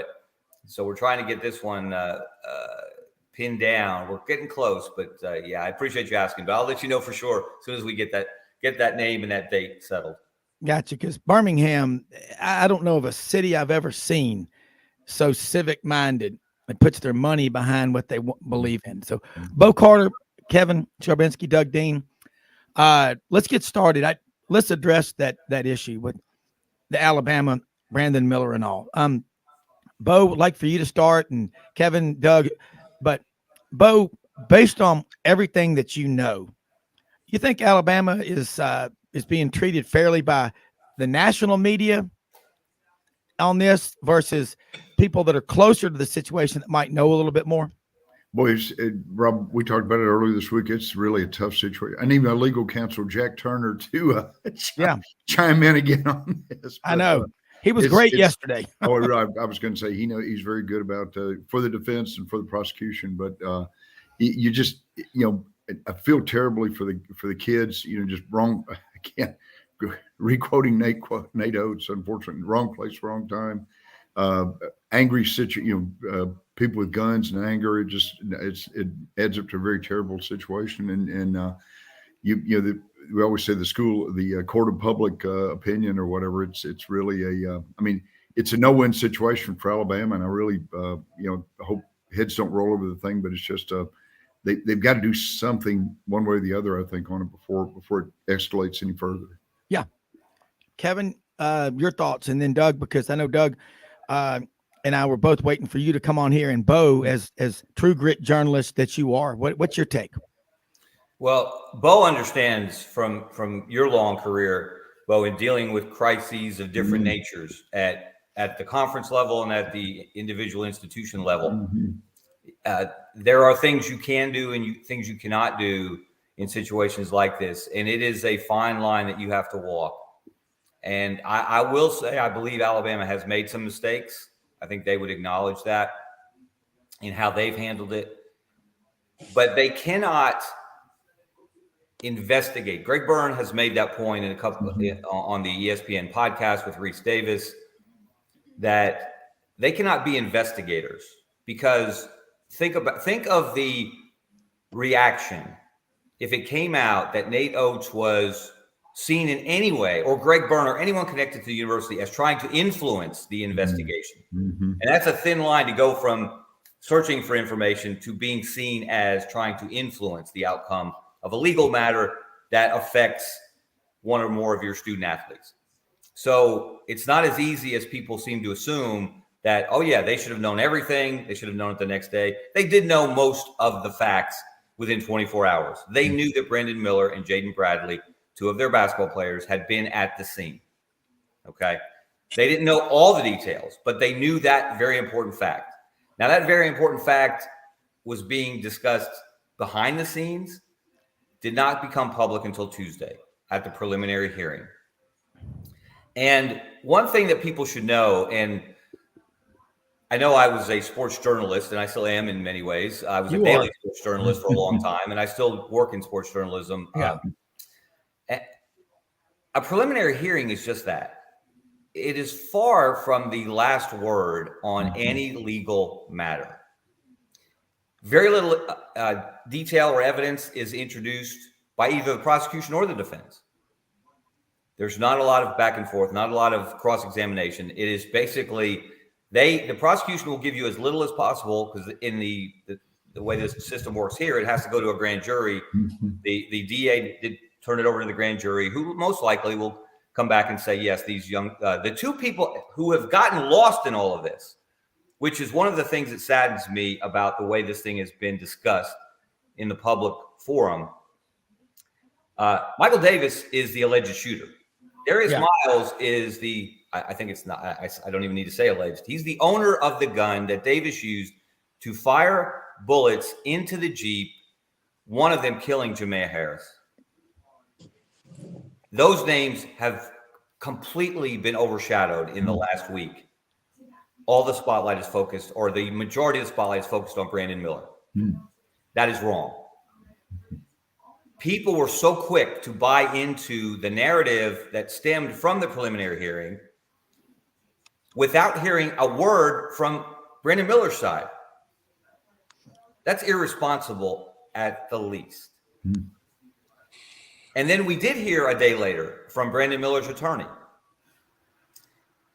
So we're trying to get this one pinned down. We're getting close, but I appreciate you asking. But I'll let you know for sure as soon as we get that name and that date settled. Gotcha. Because Birmingham, I don't know of a city I've ever seen so civic-minded and puts their money behind what they believe in. So Bo Carter, Kevin Scarbinsky, Doug Dean. Let's get started. Let's address that issue with the Alabama, Brandon Miller and all. Bo, would like for you to start, and Kevin, Doug, but Bo, based on everything that you think Alabama is being treated fairly by the national media on this versus people that are closer to the situation that might know a little bit more? Boy, Rob, we talked about it earlier this week. It's really a tough situation. I need my legal counsel, Jack Turner, to chime in again on this. But, I know. He was great yesterday. I was going to say, he's very good about for the defense and for the prosecution. But you just, I feel terribly for the kids, just wrong. I can't re-quoting Nate Oates, unfortunately, wrong place, wrong time. Angry situation, people with guns and anger. It adds up to a very terrible situation. And we always say the court of public opinion or whatever. It's really it's a no-win situation for Alabama. And I really, hope heads don't roll over the thing, but it's just they've got to do something one way or the other, I think, on it before it escalates any further. Yeah. Kevin, your thoughts, and then Doug, because I know Doug and I were both waiting for you to come on here, and Bo, as true grit journalist that you are, what's your take? Well, Bo understands from your long career, Bo, in dealing with crises of different natures at the conference level and at the individual institution level. There are things you can do and things you cannot do in situations like this, and it is a fine line that you have to walk. And I will say, I believe Alabama has made some mistakes. I think they would acknowledge that in how they've handled it. But they cannot investigate. Greg Browne has made that point in a couple on the ESPN podcast with Reese Davis, that they cannot be investigators, because think of the reaction if it came out that Nate Oates was seen in any way, or Greg Byrne or anyone connected to the university, as trying to influence the investigation. Mm-hmm. And that's a thin line to go from searching for information to being seen as trying to influence the outcome of a legal matter that affects one or more of your student athletes. So it's not as easy as people seem to assume that, oh yeah, they should have known everything. They should have known it the next day. They did know most of the facts within 24 hours. They knew that Brandon Miller and Jaden Bradley, two of their basketball players, had been at the scene. Okay. They didn't know all the details, but they knew that very important fact. Now, that very important fact was being discussed behind the scenes, did not become public until Tuesday at the preliminary hearing. And one thing that people should know, and I know I was a sports journalist, and I still am in many ways. I was a daily sports journalist for a long time, and I still work in sports journalism. Yeah. A preliminary hearing is just that. It is far from the last word on any legal matter. Very little detail or evidence is introduced by either the prosecution or the defense. There's not a lot of back and forth, not a lot of cross-examination. It is basically the prosecution will give you as little as possible, because in the way this system works here, it has to go to a grand jury. The DA did turn it over to the grand jury, who most likely will come back and say, yes, these young, the two people who have gotten lost in all of this, which is one of the things that saddens me about the way this thing has been discussed in the public forum. Michael Davis is the alleged shooter. Darius Miles is I think it's not, I don't even need to say alleged. He's the owner of the gun that Davis used to fire bullets into the Jeep, one of them killing Jamea Harris. Those names have completely been overshadowed in the last week. All the spotlight is focused, or the majority of the spotlight is focused on Brandon Miller. That is wrong. People were so quick to buy into the narrative that stemmed from the preliminary hearing without hearing a word from Brandon Miller's side. That's irresponsible at the least. And then we did hear a day later from Brandon Miller's attorney.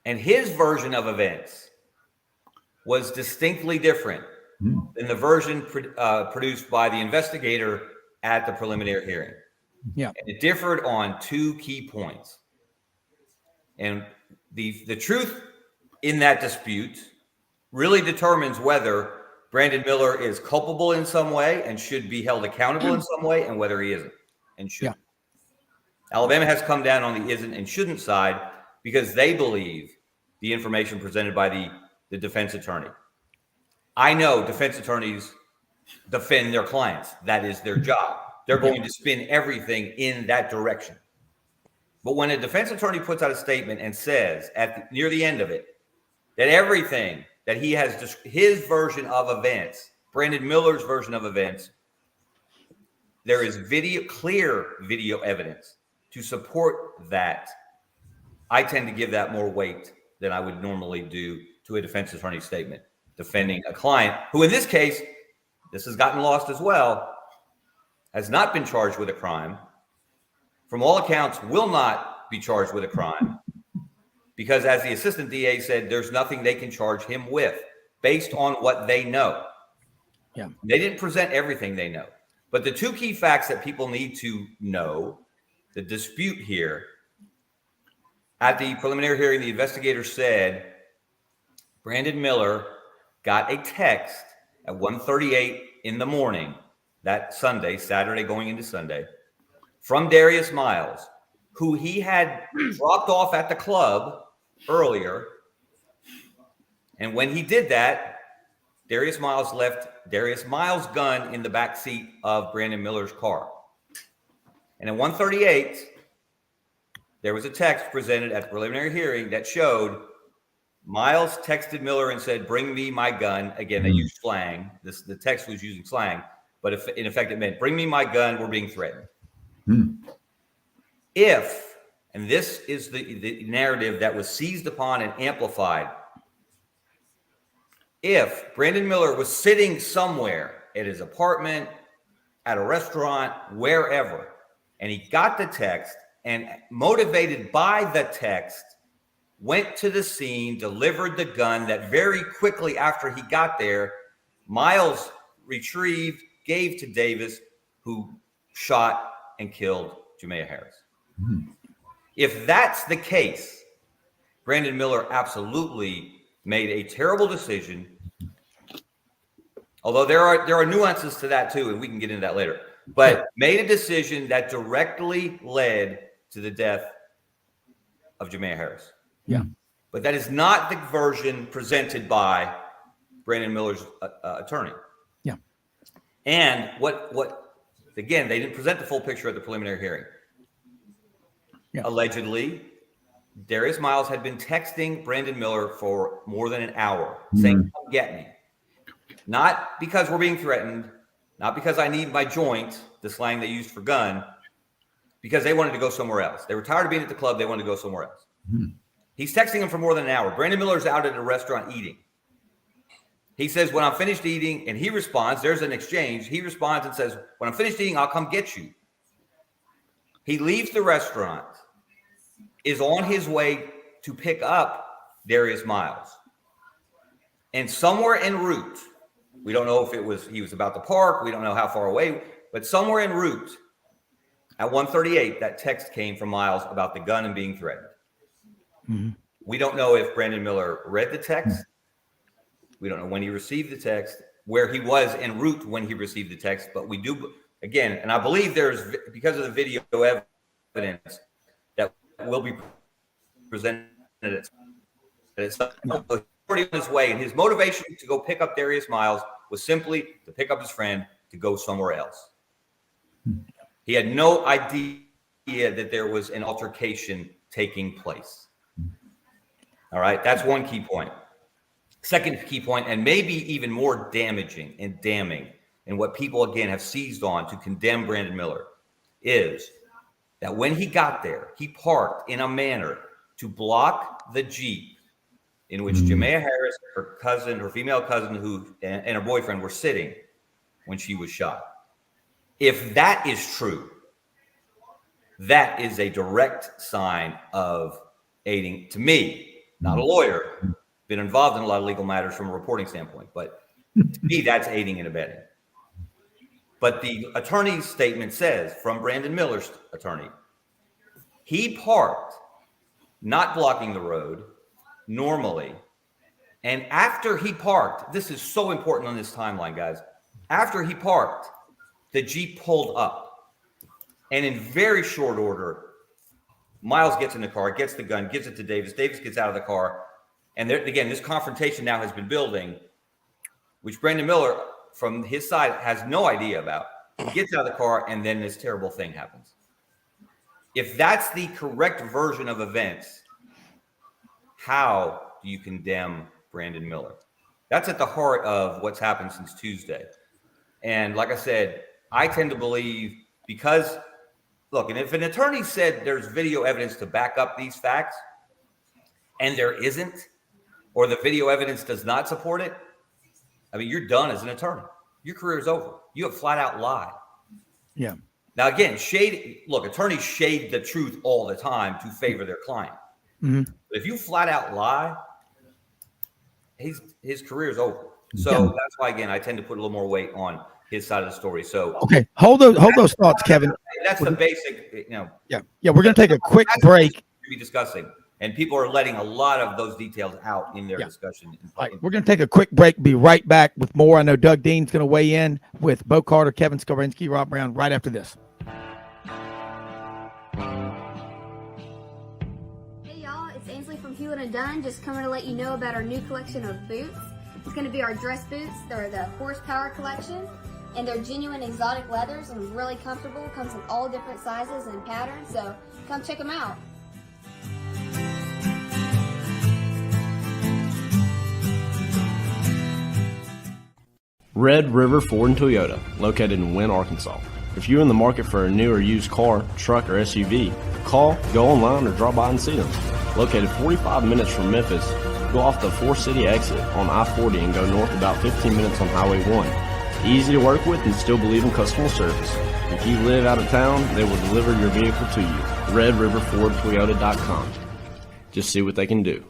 And his version of events was distinctly different than the version produced by the investigator at the preliminary hearing. Yeah. And it differed on two key points. And the truth in that dispute really determines whether Brandon Miller is culpable in some way and should be held accountable in some way, and whether he isn't and shouldn't. Alabama has come down on the isn't and shouldn't side because they believe the information presented by the defense attorney. I know defense attorneys defend their clients. That is their job. They're going to spin everything in that direction. But when a defense attorney puts out a statement and says near the end of it that everything that he has, just his version of events, Brandon Miller's version of events, there is clear video evidence to support that, I tend to give that more weight than I would normally do to a defense attorney's statement defending a client who, in this case, this has gotten lost as well, has not been charged with a crime, from all accounts will not be charged with a crime, because as the assistant DA said, there's nothing they can charge him with based on what they know. Yeah. They didn't present everything they know. But the two key facts that people need to know, the dispute here, at the preliminary hearing, the investigator said Brandon Miller got a text at 1:38 in the morning that Saturday going into Sunday, from Darius Miles, who he had dropped off at the club earlier. And when he did that, Darius Miles left Darius Miles' gun in the back seat of Brandon Miller's car. And at 1:38, there was a text presented at the preliminary hearing that showed Miles texted Miller and said, "Bring me my gun." Again, they used slang. The text was using slang, but in effect it meant, "Bring me my gun, we're being threatened." If, and this is the narrative that was seized upon and amplified if Brandon Miller was sitting somewhere at his apartment, at a restaurant, wherever, and he got the text and motivated by the text, went to the scene, delivered the gun that very quickly after he got there, Miles retrieved, gave to Davis, who shot and killed Jamea Harris. Mm-hmm. If that's the case, Brandon Miller absolutely made a terrible decision. Although there are nuances to that too, and we can get into that later. But made a decision that directly led to the death of Jamea Harris. Yeah. But that is not the version presented by Brandon Miller's attorney. Yeah. And what again, they didn't present the full picture at the preliminary hearing. Yeah. Allegedly, Darius Miles had been texting Brandon Miller for more than an hour, saying, "Come get me." Not because we're being threatened, not because I need my joint, the slang they used for gun, because they wanted to go somewhere else. They were tired of being at the club. They wanted to go somewhere else. Mm-hmm. He's texting him for more than an hour. Brandon Miller's out at a restaurant eating. He says, "When I'm finished eating," and he responds, there's an exchange. He responds and says, "When I'm finished eating, I'll come get you." He leaves the restaurant, is on his way to pick up Darius Miles. And somewhere en route, we don't know if he was about to park, we don't know how far away, but somewhere en route, at 1:38, that text came from Miles about the gun and being threatened. Mm-hmm. We don't know if Brandon Miller read the text. We don't know when he received the text, where he was en route when he received the text, but we do, again, and I believe there's, because of the video evidence that will be presented at some point on his way, and his motivation to go pick up Darius Miles was simply to pick up his friend to go somewhere else. He had no idea that there was an altercation taking place. All right, that's one key point. Second key point, and maybe even more damaging and damning, and what people again have seized on to condemn Brandon Miller, is that when he got there, he parked in a manner to block the Jeep in which Jamea Harris, her female cousin, and her boyfriend were sitting when she was shot. If that is true, that is a direct sign of aiding, to me, not a lawyer, been involved in a lot of legal matters from a reporting standpoint, but to me, that's aiding and abetting. But the attorney's statement says, from Brandon Miller's attorney, he parked, not blocking the road, normally. And after he parked, this is so important on this timeline, guys. After he parked, the Jeep pulled up. And in very short order, Miles gets in the car, gets the gun, gives it to Davis. Davis gets out of the car. And there, again, this confrontation now has been building, which Brandon Miller, from his side, has no idea about. He gets out of the car, and then this terrible thing happens. If that's the correct version of events, how do you condemn Brandon Miller? That's at the heart of what's happened since Tuesday. And like I said, I tend to believe, because, look, and if an attorney said there's video evidence to back up these facts, and there isn't, or the video evidence does not support it, I mean, you're done as an attorney. Your career is over. You have flat out lied. Yeah. Now, again, attorneys shade the truth all the time to favor their client. Mm-hmm. But if you flat out lie, his career is over. So that's why, again, I tend to put a little more weight on his side of the story. So okay, hold those thoughts, Kevin. That's the basic, Yeah. We're going to take a quick break. To be discussing, and people are letting a lot of those details out in their discussion. Right. We're going to take a quick break. Be right back with more. I know Doug Dean's going to weigh in with Bo Carter, Kevin Scarbinsky, Rob Browne right after this. Hewlett & Dunn, just coming to let you know about our new collection of boots. It's going to be our dress boots. They're the Horsepower collection, and they're genuine exotic leathers and really comfortable. Comes in all different sizes and patterns, so come check them out. Red River Ford and Toyota, located in Wynne, Arkansas. If you're in the market for a new or used car, truck, or SUV, call, go online, or drop by and see them. Located 45 minutes from Memphis, go off the Forest City exit on I-40 and go north about 15 minutes on Highway 1. Easy to work with and still believe in customer service. If you live out of town, they will deliver your vehicle to you. RedRiverFordToyota.com. Just see what they can do.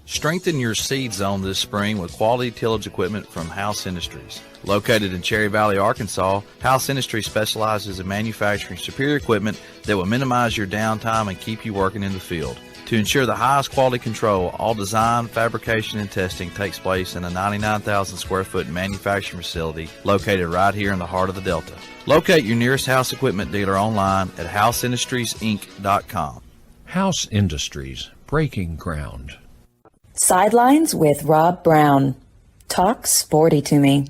Strengthen your seed zone this spring with quality tillage equipment from House Industries. Located in Cherry Valley, Arkansas, House Industries specializes in manufacturing superior equipment that will minimize your downtime and keep you working in the field. To ensure the highest quality control, all design, fabrication, and testing takes place in a 99,000 square foot manufacturing facility located right here in the heart of the Delta. Locate your nearest House equipment dealer online at houseindustriesinc.com. House Industries, breaking ground. Sidelines with Rob Browne. Talk sporty to me.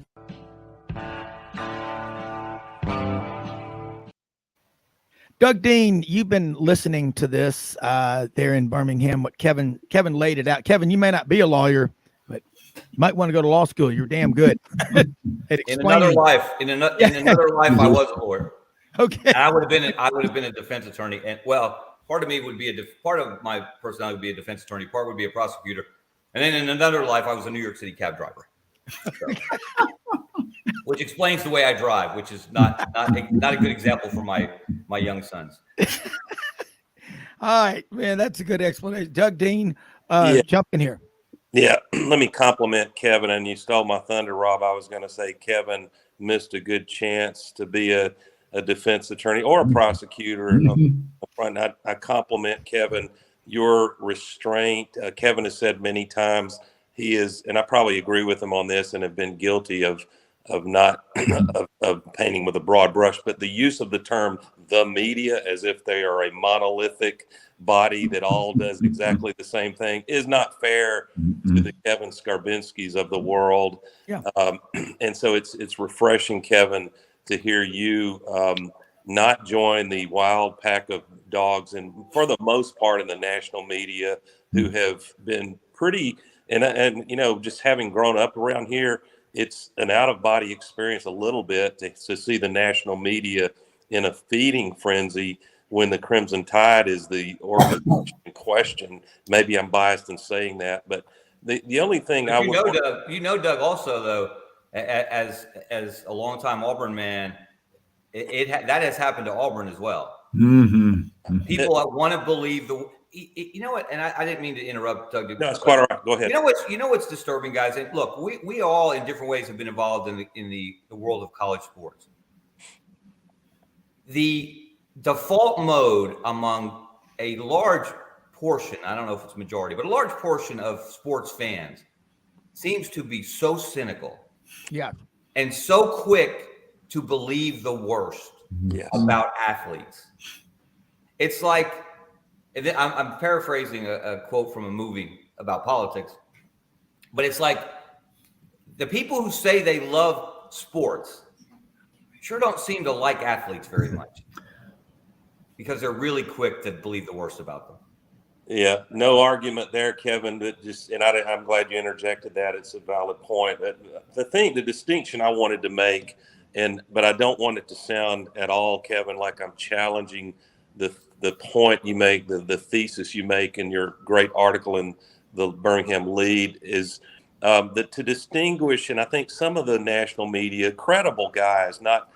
Doug Dean, you've been listening to this there in Birmingham. What Kevin laid it out. Kevin, you may not be a lawyer, but you might want to go to law school. You're damn good. In another life, I was a lawyer. Okay, and I would have been a defense attorney. And well, part of me would be part of my personality would be a defense attorney. Part would be a prosecutor. And then in another life, I was a New York City cab driver. So, which explains the way I drive, which is not a good example for my young sons. All right, man, that's a good explanation. Doug Dean, jump in here. Yeah, let me compliment Kevin, and you stole my thunder, Rob. I was going to say Kevin missed a good chance to be a defense attorney or a prosecutor. I compliment Kevin, your restraint. Kevin has said many times he is, and I probably agree with him on this, and have been guilty of not of painting with a broad brush, but the use of the term "the media" as if they are a monolithic body that all does exactly the same thing is not fair to the Kevin Skarbinskys of the world. Yeah. And so it's refreshing, Kevin, to hear you not join the wild pack of dogs, and for the most part in the national media, who have been pretty, and you know, just having grown up around here, it's an out-of-body experience a little bit to see the national media in a feeding frenzy when the Crimson Tide is the organization in question. Maybe I'm biased in saying that, but the only thing Doug, Doug, also though, as a longtime Auburn man, that has happened to Auburn as well. Mm-hmm. People want to believe you know what? And I didn't mean to interrupt, Doug. No, it's quite all right. Go ahead. You know what's disturbing, guys? And look, we all in different ways have been involved in the world of college sports. The default mode among a large portion, I don't know if it's majority, but a large portion of sports fans seems to be so cynical. Yeah. And so quick to believe the worst about athletes. It's like, and I'm paraphrasing a quote from a movie about politics, but it's like the people who say they love sports sure don't seem to like athletes very much because they're really quick to believe the worst about them. Yeah, no argument there, Kevin. But I'm glad you interjected that. It's a valid point. The distinction I wanted to make, but I don't want it to sound at all, Kevin, like I'm challenging the point you make, the thesis you make in your great article in the Birmingham Lead is that to distinguish, and I think some of the national media, credible guys, not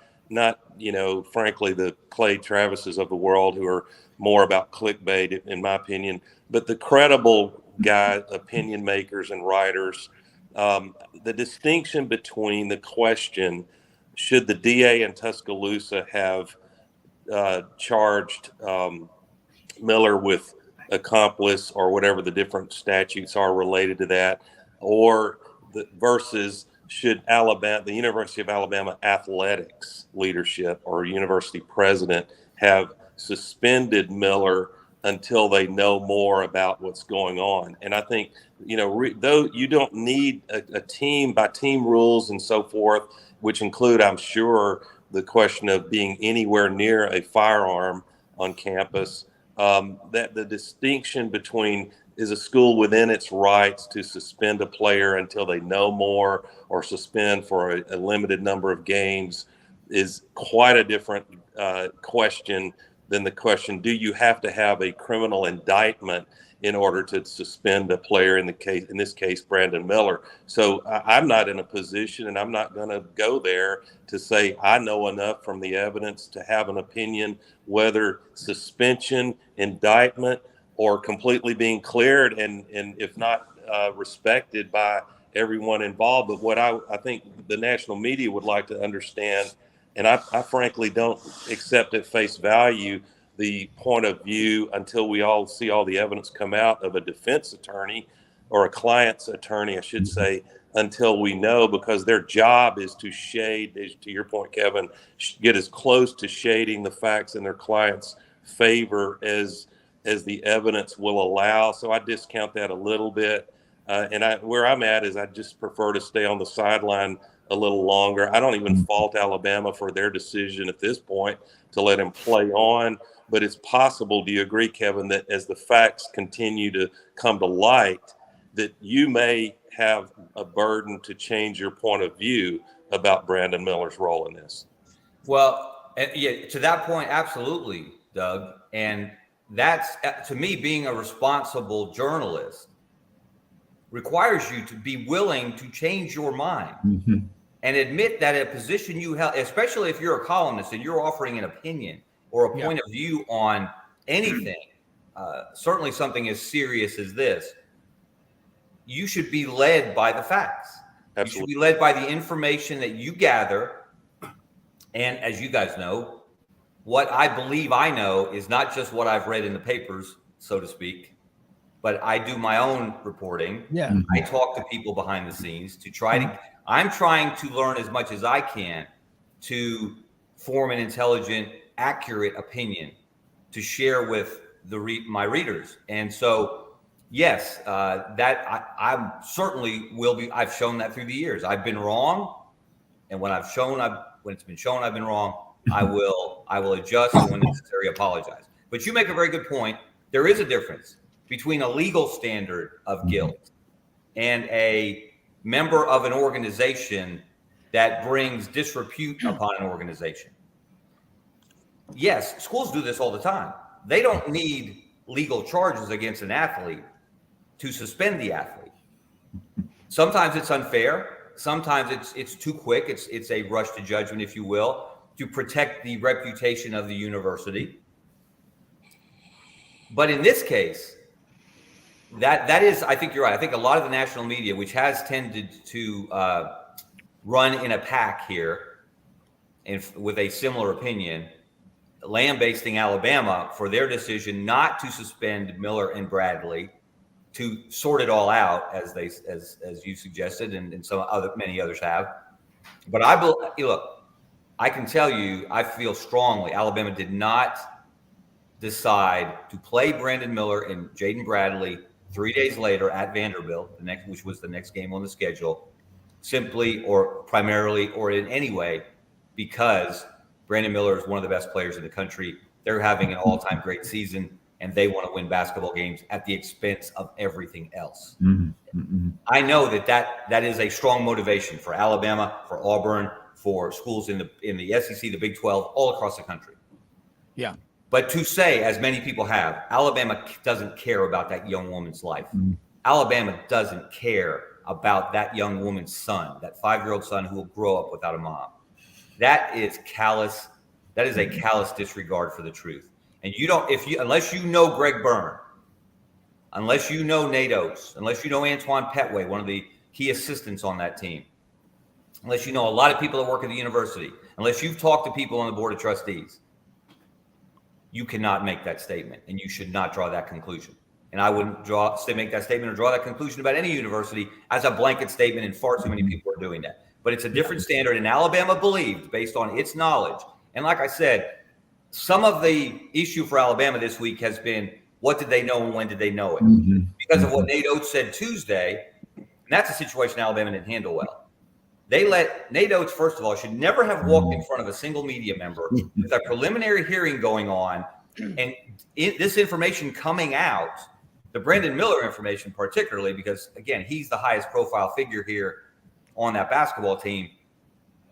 frankly, the Clay Travises of the world who are more about clickbait, in my opinion, but the credible guy, opinion makers and writers, the distinction between the question, should the DA in Tuscaloosa have charged Miller with accomplice or whatever the different statutes are related to that, or versus should the University of Alabama athletics leadership or university president have suspended Miller until they know more about what's going on? And I think, though you don't need a team by team rules and so forth, which include, I'm sure, the question of being anywhere near a firearm on campus, that the distinction between is a school within its rights to suspend a player until they know more or suspend for a limited number of games is quite a different question than the question, do you have to have a criminal indictment in order to suspend a player, in this case, Brandon Miller. So I'm not in a position, and I'm not going to go there to say I know enough from the evidence to have an opinion whether suspension, indictment, or completely being cleared, and if not respected by everyone involved. But what I think the national media would like to understand, and I frankly don't accept at face value the point of view until we all see all the evidence come out of a defense attorney or a client's attorney, I should say, until we know, because their job is to shade, to your point, Kevin, get as close to shading the facts in their client's favor as the evidence will allow. So I discount that a little bit. Where I'm at is I just prefer to stay on the sideline a little longer. I don't even fault Alabama for their decision at this point to let him play on. But it's possible, do you agree, Kevin, that as the facts continue to come to light, that you may have a burden to change your point of view about Brandon Miller's role in this? Well, yeah, to that point, absolutely, Doug. And that's, to me, being a responsible journalist requires you to be willing to change your mind and admit that a position you held, especially if you're a columnist and you're offering an opinion or a point of view on anything, certainly something as serious as this, you should be led by the facts. Absolutely. You should be led by the information that you gather. And as you guys know, what I believe I know is not just what I've read in the papers, so to speak, but I do my own reporting. Yeah. I talk to people behind the scenes to try to, I'm trying to learn as much as I can to form an intelligent, accurate opinion to share with my readers. And so, yes, that I certainly will be. I've shown that through the years. I've been wrong, and when it's been shown I've been wrong, I will adjust, and when necessary, apologize. But you make a very good point. There is a difference between a legal standard of guilt and a member of an organization that brings disrepute upon an organization. Yes, schools do this all the time. They don't need legal charges against an athlete to suspend the athlete. Sometimes it's unfair. Sometimes it's too quick. It's a rush to judgment, if you will, to protect the reputation of the university. But in this case, that is, I think you're right. I think a lot of the national media, which has tended to run in a pack here and with a similar opinion, lambasting Alabama for their decision not to suspend Miller and Bradley, to sort it all out, as you suggested, and many others have. But I can tell you, I feel strongly Alabama did not decide to play Brandon Miller and Jaden Bradley 3 days later at Vanderbilt, which was the next game on the schedule, simply or primarily or in any way because Brandon Miller is one of the best players in the country. They're having an all-time great season, and they want to win basketball games at the expense of everything else. I know that is a strong motivation for Alabama, for Auburn, for schools in the SEC, the Big 12, all across the country. Yeah. But to say, as many people have, Alabama doesn't care about that young woman's life. Alabama doesn't care about that young woman's son, that 5-year-old son who will grow up without a mom. That is callous. That is a callous disregard for the truth. And unless you know Greg Byrne, unless you know Nate Oates, unless you know Antoine Petway, one of the key assistants on that team, unless you know a lot of people that work at the university, unless you've talked to people on the board of trustees, you cannot make that statement, and you should not draw that conclusion. And I wouldn't make that statement or draw that conclusion about any university as a blanket statement, and far too many people are doing that. But it's a different standard, and Alabama believed, based on its knowledge. And like I said, some of the issue for Alabama this week has been, what did they know and when did they know it? Because of what Nate Oates said Tuesday, and that's a situation Alabama didn't handle well. They let Nate Oates, first of all, should never have walked in front of a single media member with a preliminary hearing going on, and this information coming out, the Brandon Miller information particularly, because, again, he's the highest profile figure here on that basketball team.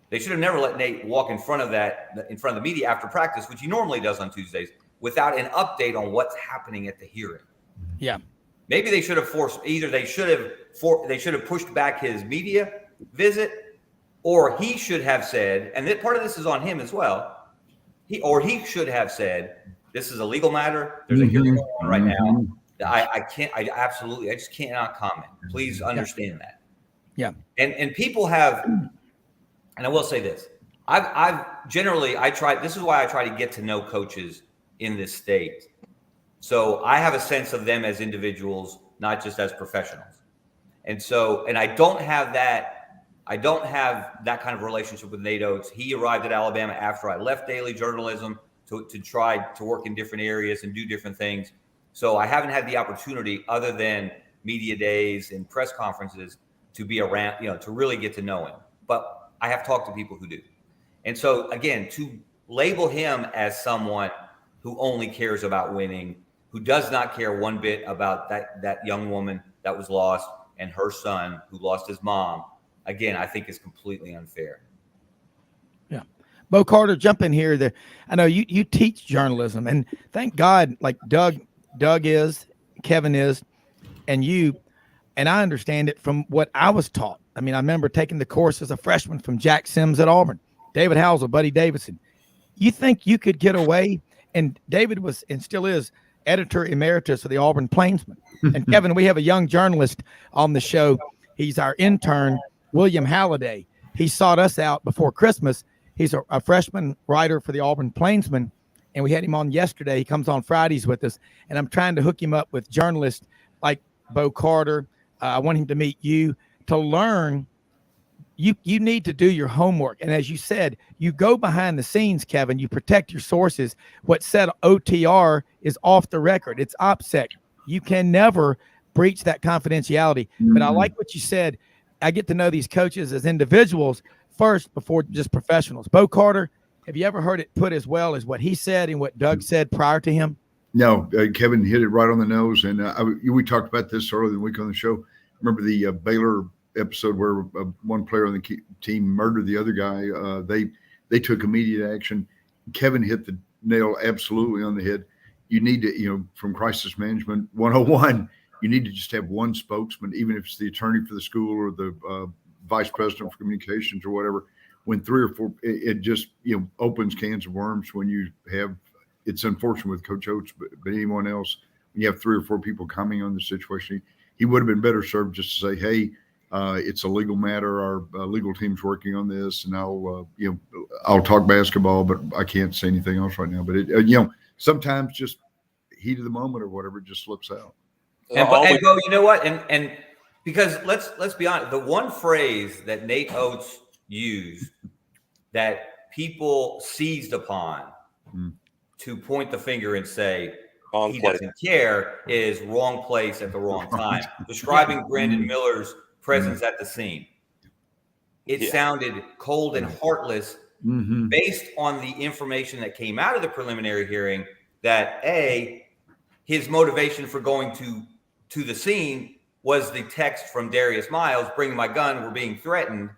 They should have never let Nate walk in front of the media after practice, which he normally does on Tuesdays, without an update on what's happening at the hearing. Yeah. Maybe they should have forced, either they should have pushed back his media visit, or he should have said, and that part of this is on him as well. He should have said, this is a legal matter. There's a hearing going on right now. I just cannot comment. Please understand that. Yeah. And people have, and I will say this, I've generally, this is why I try to get to know coaches in this state. So I have a sense of them as individuals, not just as professionals. And I don't have that kind of relationship with Nate Oates. He arrived at Alabama after I left daily journalism to try to work in different areas and do different things. So I haven't had the opportunity, other than media days and press conferences, to be around, to really get to know him. But I have talked to people who do. And so, again, to label him as someone who only cares about winning, who does not care one bit about that young woman that was lost and her son who lost his mom, again, I think is completely unfair. Yeah. Bo Carter, jump in here. I know you teach journalism, and thank God, like Doug is, Kevin is, and you, and I understand it from what I was taught. I mean, I remember taking the course as a freshman from Jack Sims at Auburn, David Housel, Buddy Davidson. You think you could get away? And David was, and still is, editor emeritus of the Auburn Plainsman. And Kevin, we have a young journalist on the show. He's our intern, William Halliday. He sought us out before Christmas. He's a freshman writer for the Auburn Plainsman, and we had him on yesterday. He comes on Fridays with us, and I'm trying to hook him up with journalists like Bo Carter. I want him to meet you to learn. You need to do your homework. And as you said, you go behind the scenes, Kevin. You protect your sources. What's said OTR is off the record. It's OPSEC. You can never breach that confidentiality. But I like what you said. I get to know these coaches as individuals first before just professionals. Bo Carter, have you ever heard it put as well as what he said and what Doug said prior to him? No, Kevin hit it right on the nose. And we talked about this earlier in the week on the show. Remember the Baylor episode where one player on the team murdered the other guy? They took immediate action. Kevin hit the nail absolutely on the head. You need to, from crisis management 101, you need to just have one spokesman, even if it's the attorney for the school or the vice president for communications or whatever. When 3 or 4, it just, opens cans of worms when you have, it's unfortunate with Coach Oates, but anyone else, when you have 3 or 4 people commenting on the situation, he would have been better served just to say, hey, it's a legal matter. Our legal team's working on this, and I'll talk basketball, but I can't say anything else right now. But sometimes just heat of the moment or whatever just slips out. And Bo, you know what? And because let's be honest, the one phrase that Nate Oates used that people seized upon to point the finger and say he doesn't care is wrong place at the wrong time, describing Brandon Miller's presence at the scene. It sounded cold and heartless based on the information that came out of the preliminary hearing that his motivation for going to the scene was the text from Darius Miles, bring my gun, we're being threatened.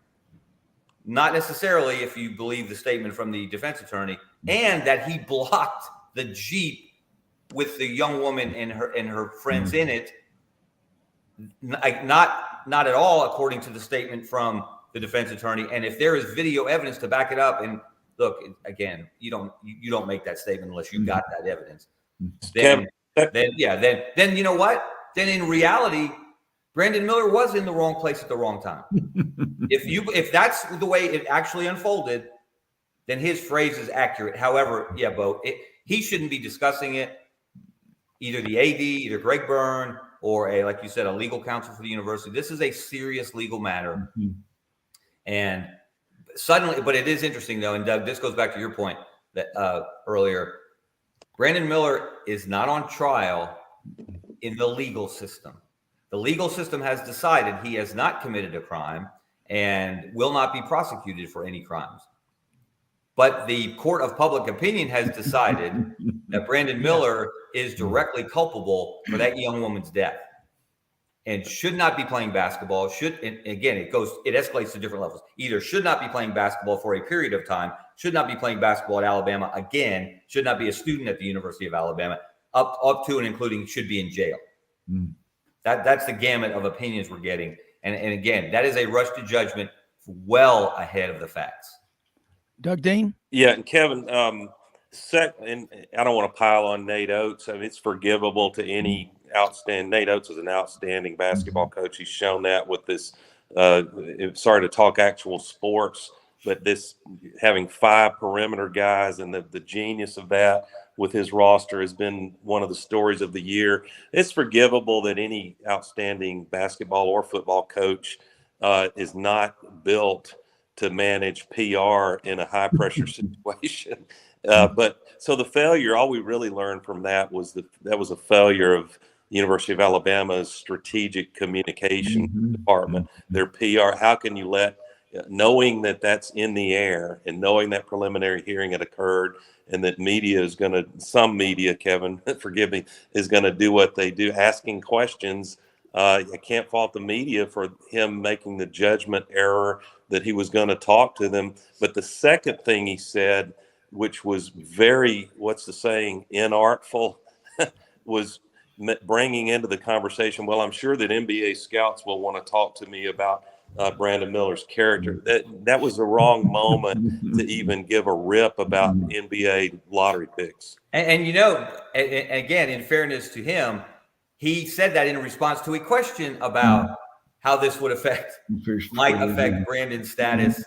Not necessarily, if you believe the statement from the defense attorney, and that he blocked the Jeep with the young woman and her friends in it. Not at all, according to the statement from the defense attorney. And if there is video evidence to back it up, and look, again, you don't make that statement unless you got that evidence. Then you know what? Then in reality, Brandon Miller was in the wrong place at the wrong time. If that's the way it actually unfolded, then his phrase is accurate. However, Bo, he shouldn't be discussing it. Either the AD, either Greg Byrne, or like you said, a legal counsel for the university. This is a serious legal matter. And suddenly, but it is interesting though, and Doug, this goes back to your point that earlier, Brandon Miller is not on trial in the legal system. The legal system has decided he has not committed a crime and will not be prosecuted for any crimes. But the court of public opinion has decided that Brandon Miller is directly culpable for that young woman's death and should not be playing basketball. It escalates to different levels. Either should not be playing basketball for a period of time, should not be playing basketball at Alabama again, should not be a student at the University of Alabama, up to and including should be in jail. That's the gamut of opinions we're getting. And again, that is a rush to judgment well ahead of the facts. Doug Dean? Yeah, and Kevin, and I don't want to pile on Nate Oates. I mean, it's forgivable to any outstanding. Nate Oates is an outstanding basketball coach. He's shown that with this. Sorry to talk actual sports, but this having 5 perimeter guys and the genius of that with his roster has been one of the stories of the year. It's forgivable that any outstanding basketball or football coach is not built to manage PR in a high pressure situation. But so the failure, all we really learned from that was that was a failure of University of Alabama's strategic communication department, their PR. How can you knowing that that's in the air and knowing that preliminary hearing had occurred and that some media, Kevin, forgive me, is going to do what they do, asking questions. I can't fault the media for him making the judgment error that he was going to talk to them. But the second thing he said, which was very, what's the saying, inartful, was bringing into the conversation, well, I'm sure that NBA scouts will want to talk to me about Brandon Miller's character. That was the wrong moment to even give a rip about NBA lottery picks. And again, in fairness to him, he said that in response to a question about how this might affect Brandon's status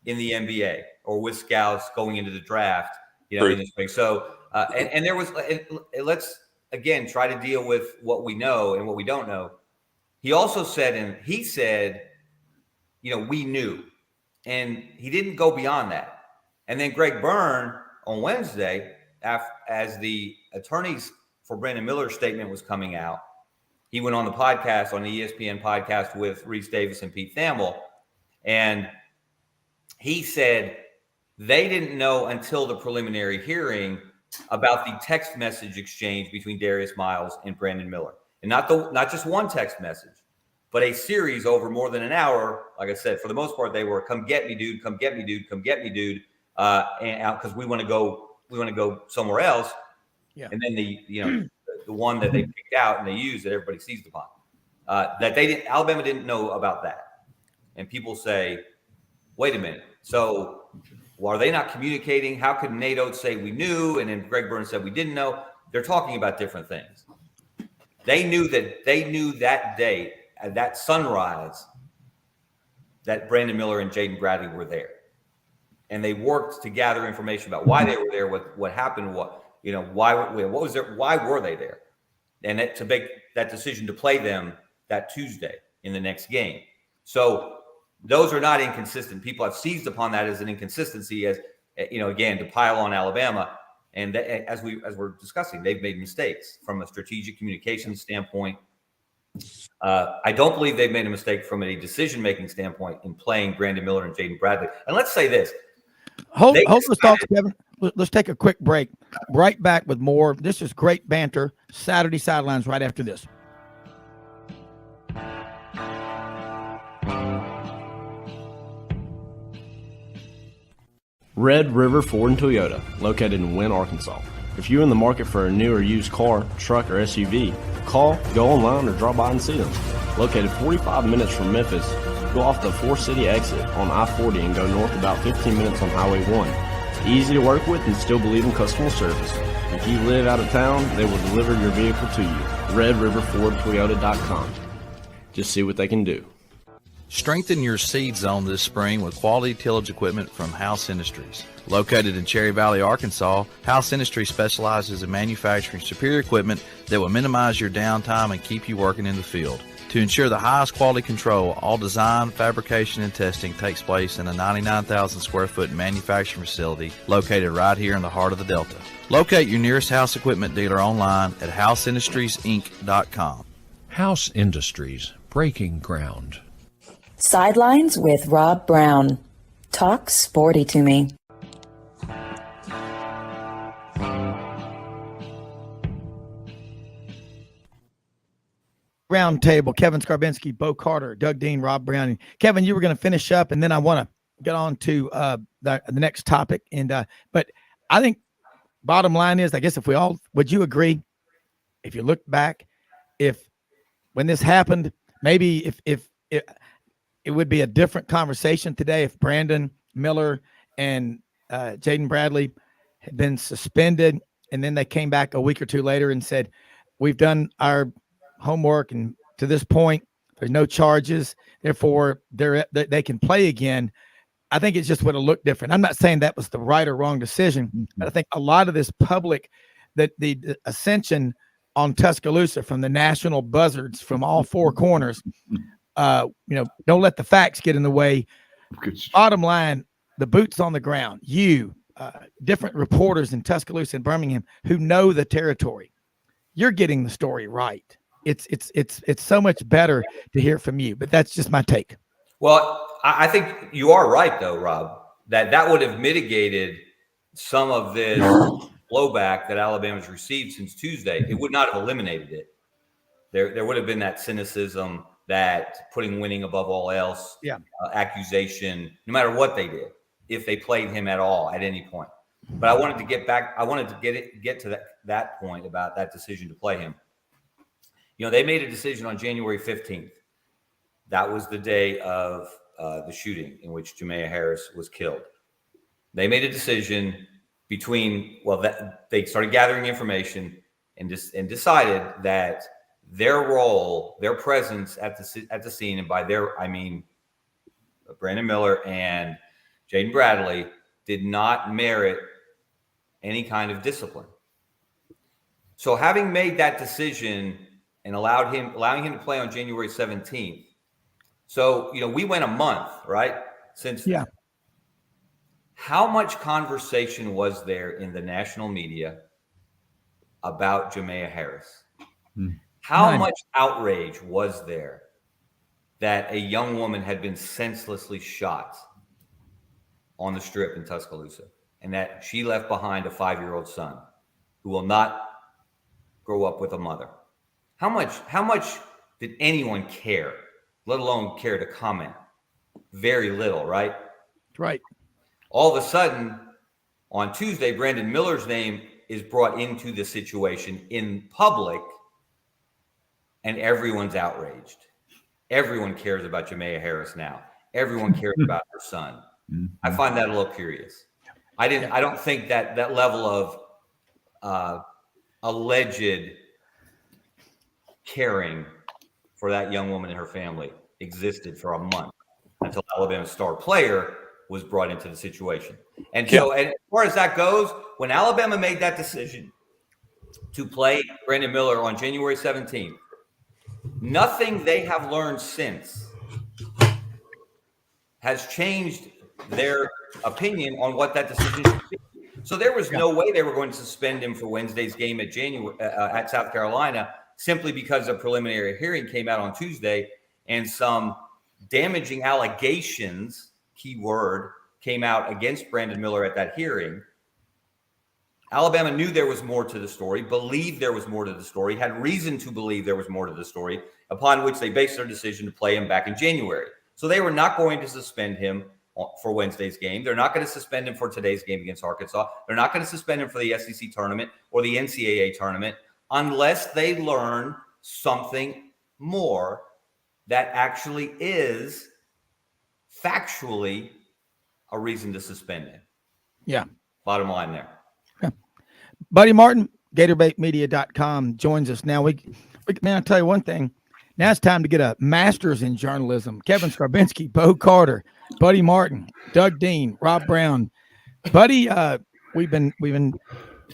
in the NBA or with scouts going into the draft, in this way. So, and there was, let's again try to deal with what we know and what we don't know. He also said, we knew, and he didn't go beyond that. And then Greg Browne on Wednesday, as the attorneys for Brandon Miller's statement was coming out, he went on the podcast, on the ESPN podcast with Reese Davis and Pete Thamel, and he said they didn't know until the preliminary hearing about the text message exchange between Darius Miles and Brandon Miller, and not just one text message, but a series over more than an hour. Like I said, for the most part, they were "Come get me, dude! Come get me, dude! Come get me, dude!" And because we want to go somewhere else. Yeah. And then the one that they picked out and they used that everybody seized upon, Alabama didn't know about that. And people say, wait a minute. So are they not communicating? How could Nate Oates say we knew and then Greg Browne said we didn't know? They're talking about different things. They knew that day at that sunrise that Brandon Miller and Jaden Bradley were there. And they worked to gather information about why they were there, what happened, why were they there? And to make that decision to play them that Tuesday in the next game. So those are not inconsistent. People have seized upon that as an inconsistency, as again, to pile on Alabama. And as we're discussing, they've made mistakes from a strategic communication standpoint. I don't believe they've made a mistake from a decision-making standpoint in playing Brandon Miller and Jaden Bradley. And let's say this. Hold those thoughts, Kevin. Let's take a quick break. Right back with more. This is great banter. Saturday Sidelines right after this. Red River Ford and Toyota, located in Wynne, Arkansas. If you're in the market for a new or used car, truck, or SUV, call, go online, or drop by and see them. Located 45 minutes from Memphis, go off the 4-city exit on I-40 and go north about 15 minutes on Highway 1. Easy to work with and still believe in customer service. If you live out of town, they will deliver your vehicle to you. RedRiverFordToyota.com. Just see what they can do. Strengthen your seed zone this spring with quality tillage equipment from House Industries. Located in Cherry Valley, Arkansas, House Industries specializes in manufacturing superior equipment that will minimize your downtime and keep you working in the field. To ensure the highest quality control, all design, fabrication, and testing takes place in a 99,000 square foot manufacturing facility located right here in the heart of the Delta. Locate your nearest House equipment dealer online at houseindustriesinc.com. House Industries, breaking ground. Sidelines with Rob Browne. Talk sporty to me. Round table, Kevin Scarbinsky, Bo Carter, Doug Dean, Rob Browne. Kevin, you were going to finish up, and then I want to get on to the next topic. But I think bottom line is, I guess would you agree, if you look back, if when this happened, maybe if it would be a different conversation today if Brandon Miller and Jaden Bradley had been suspended, and then they came back a week or two later and said, we've done our homework, and to this point, there's no charges. Therefore, they can play again. I think it just would have looked different. I'm not saying that was the right or wrong decision, but I think a lot of this public, that the ascension on Tuscaloosa from the national buzzards from all four corners, don't let the facts get in the way. Bottom line, the boots on the ground, different reporters in Tuscaloosa and Birmingham who know the territory, you're getting the story right. It's so much better to hear from you, but that's just my take. Well, I think you are right, though, Rob, that would have mitigated some of this blowback that Alabama's received since Tuesday. It would not have eliminated it. There would have been that cynicism, that putting winning above all else, accusation, no matter what they did, if they played him at all at any point. But I wanted to get back. I wanted to get to that point about that decision to play him. They made a decision on January 15th. That was the day of the shooting in which Jamea Harris was killed. They made a decision they started gathering information and decided that their role, their presence at the scene, and by their I mean Brandon Miller and Jaden Bradley, did not merit any kind of discipline. So having made that decision and allowing him to play on January 17th. So, we went a month, right? Since then. How much conversation was there in the national media about Jamea Harris? How much outrage was there that a young woman had been senselessly shot on the strip in Tuscaloosa, and that she left behind a 5-year-old son who will not grow up with a mother? How much did anyone care, let alone care to comment? Very little, right? Right. All of a sudden, on Tuesday, Brandon Miller's name is brought into the situation in public, and everyone's outraged. Everyone cares about Jamea Harris now. Everyone cares about her son. I find that a little curious. I don't think that level of alleged caring for that young woman and her family existed for a month until Alabama's star player was brought into the situation. And so, and as far as that goes, when Alabama made that decision to play Brandon Miller on January 17th, nothing they have learned since has changed their opinion on what that decision should be. So there was no way they were going to suspend him for Wednesday's game at South Carolina, simply because a preliminary hearing came out on Tuesday and some damaging allegations, keyword, came out against Brandon Miller at that hearing. Alabama knew there was more to the story, believed there was more to the story, had reason to believe there was more to the story, upon which they based their decision to play him back in January. So they were not going to suspend him for Wednesday's game. They're not going to suspend him for today's game against Arkansas. They're not going to suspend him for the SEC tournament or the NCAA tournament unless they learn something more that actually is factually a reason to suspend him. Yeah. Bottom line there. Yeah. Buddy Martin, GatorbaitMedia.com joins us now. Man, I'll tell you one thing. Now it's time to get a master's in journalism. Kevin Scarbinsky, Bo Carter, Buddy Martin, Doug Dean, Rob Browne. Buddy, we've been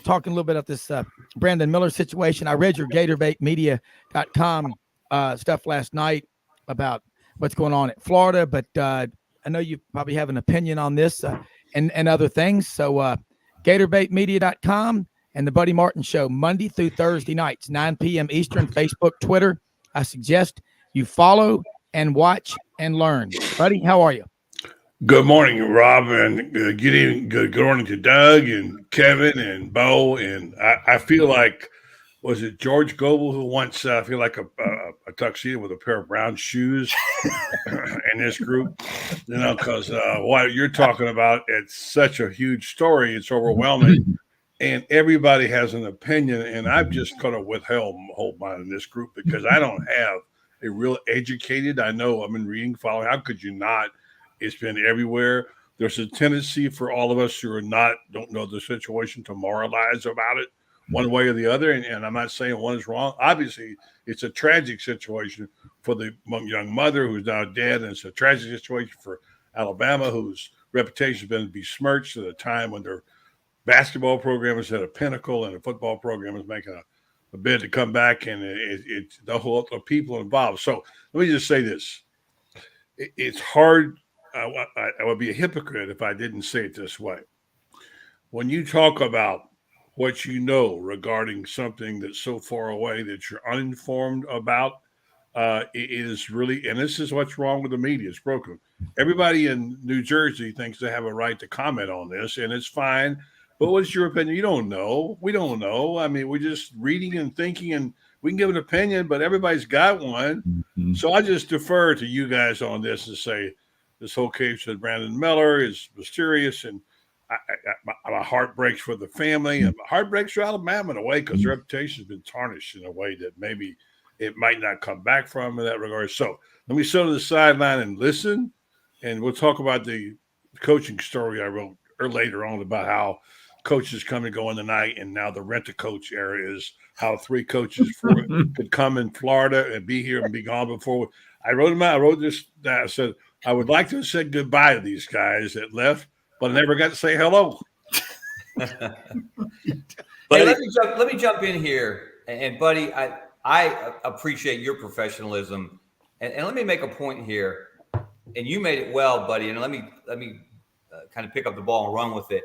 talking a little bit about this Brandon Miller situation. I read your GatorbaitMedia.com stuff last night about what's going on at Florida, but I know you probably have an opinion on this and other things. So GatorbaitMedia.com and the Buddy Martin Show, Monday through Thursday nights, 9 p.m. Eastern, Facebook, Twitter. I suggest you follow and watch and learn. Buddy, how are you? Good morning, Rob, and good morning to Doug and Kevin and Bo. And I feel like, was it George Goebel who once I feel like a tuxedo with a pair of brown shoes in this group? Because what you're talking about, it's such a huge story. It's overwhelming. and everybody has an opinion. And I've just kind of hold mine in this group because I don't have a real educated. I know I've been reading, following. How could you not? It's been everywhere. There's a tendency for all of us who don't know the situation to moralize about it one way or the other. And I'm not saying one is wrong. Obviously, it's a tragic situation for the young mother who's now dead. And it's a tragic situation for Alabama, whose reputation has been besmirched at a time when their basketball program is at a pinnacle and the football program is making a bid to come back. And it's the whole the people involved. So let me just say this. It's hard. I would be a hypocrite if I didn't say it this way. When you talk about what you know regarding something that's so far away that you're uninformed about, it is really, and this is what's wrong with the media. It's broken. Everybody in New Jersey thinks they have a right to comment on this, and it's fine. But what's your opinion? You don't know. We don't know. I mean, we're just reading and thinking, and we can give an opinion, but everybody's got one. Mm-hmm. So I just defer to you guys on this and say, this whole case with Brandon Miller is mysterious, and my heart breaks for the family, and my heart breaks for Alabama in a way because their reputation has been tarnished in a way that maybe it might not come back from in that regard. So let me sit on the sideline and listen, and we'll talk about the coaching story I wrote later on about how coaches come and go in the night, and now the rent-a-coach era is how 3 coaches could come in Florida and be here and be gone before. I wrote them out. I wrote this. I said, I would like to have said goodbye to these guys that left, but I never got to say hello. Hey, let me jump in here, and buddy, I appreciate your professionalism, and let me make a point here, and you made it well, buddy, and let me kind of pick up the ball and run with it.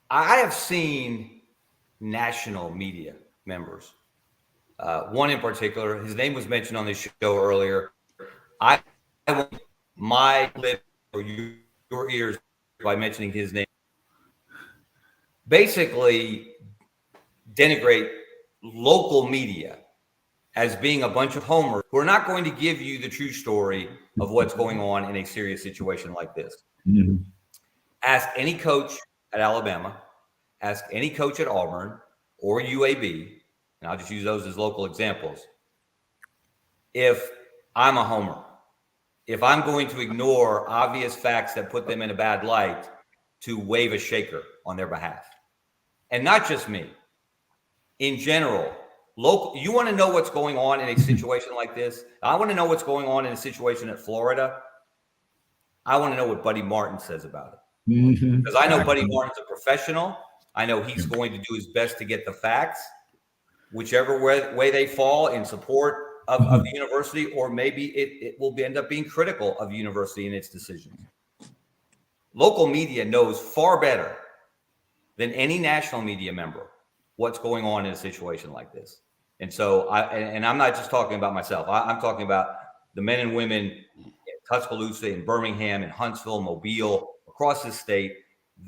I have seen national media members, one in particular, his name was mentioned on this show earlier. I want my lips or your ears by mentioning his name. Basically, denigrate local media as being a bunch of homers who are not going to give you the true story of what's going on in a serious situation like this. Mm-hmm. Ask any coach at Alabama, ask any coach at Auburn or UAB, and I'll just use those as local examples. If I'm a homer, if I'm going to ignore obvious facts that put them in a bad light to wave a shaker on their behalf, and not just me, in general, local, you want to know what's going on in a situation like this? I want to know what's going on in a situation at Florida. I want to know what Buddy Martin says about it. Because I know Buddy Martin's a professional. I know he's going to do his best to get the facts, whichever way they fall in support of the university, or maybe it will end up being critical of the university in its decisions. Local media knows far better than any national media member what's going on in a situation like this. And so I'm not just talking about myself. I'm talking about the men and women in Tuscaloosa, in Birmingham, in Huntsville, Mobile, across the state.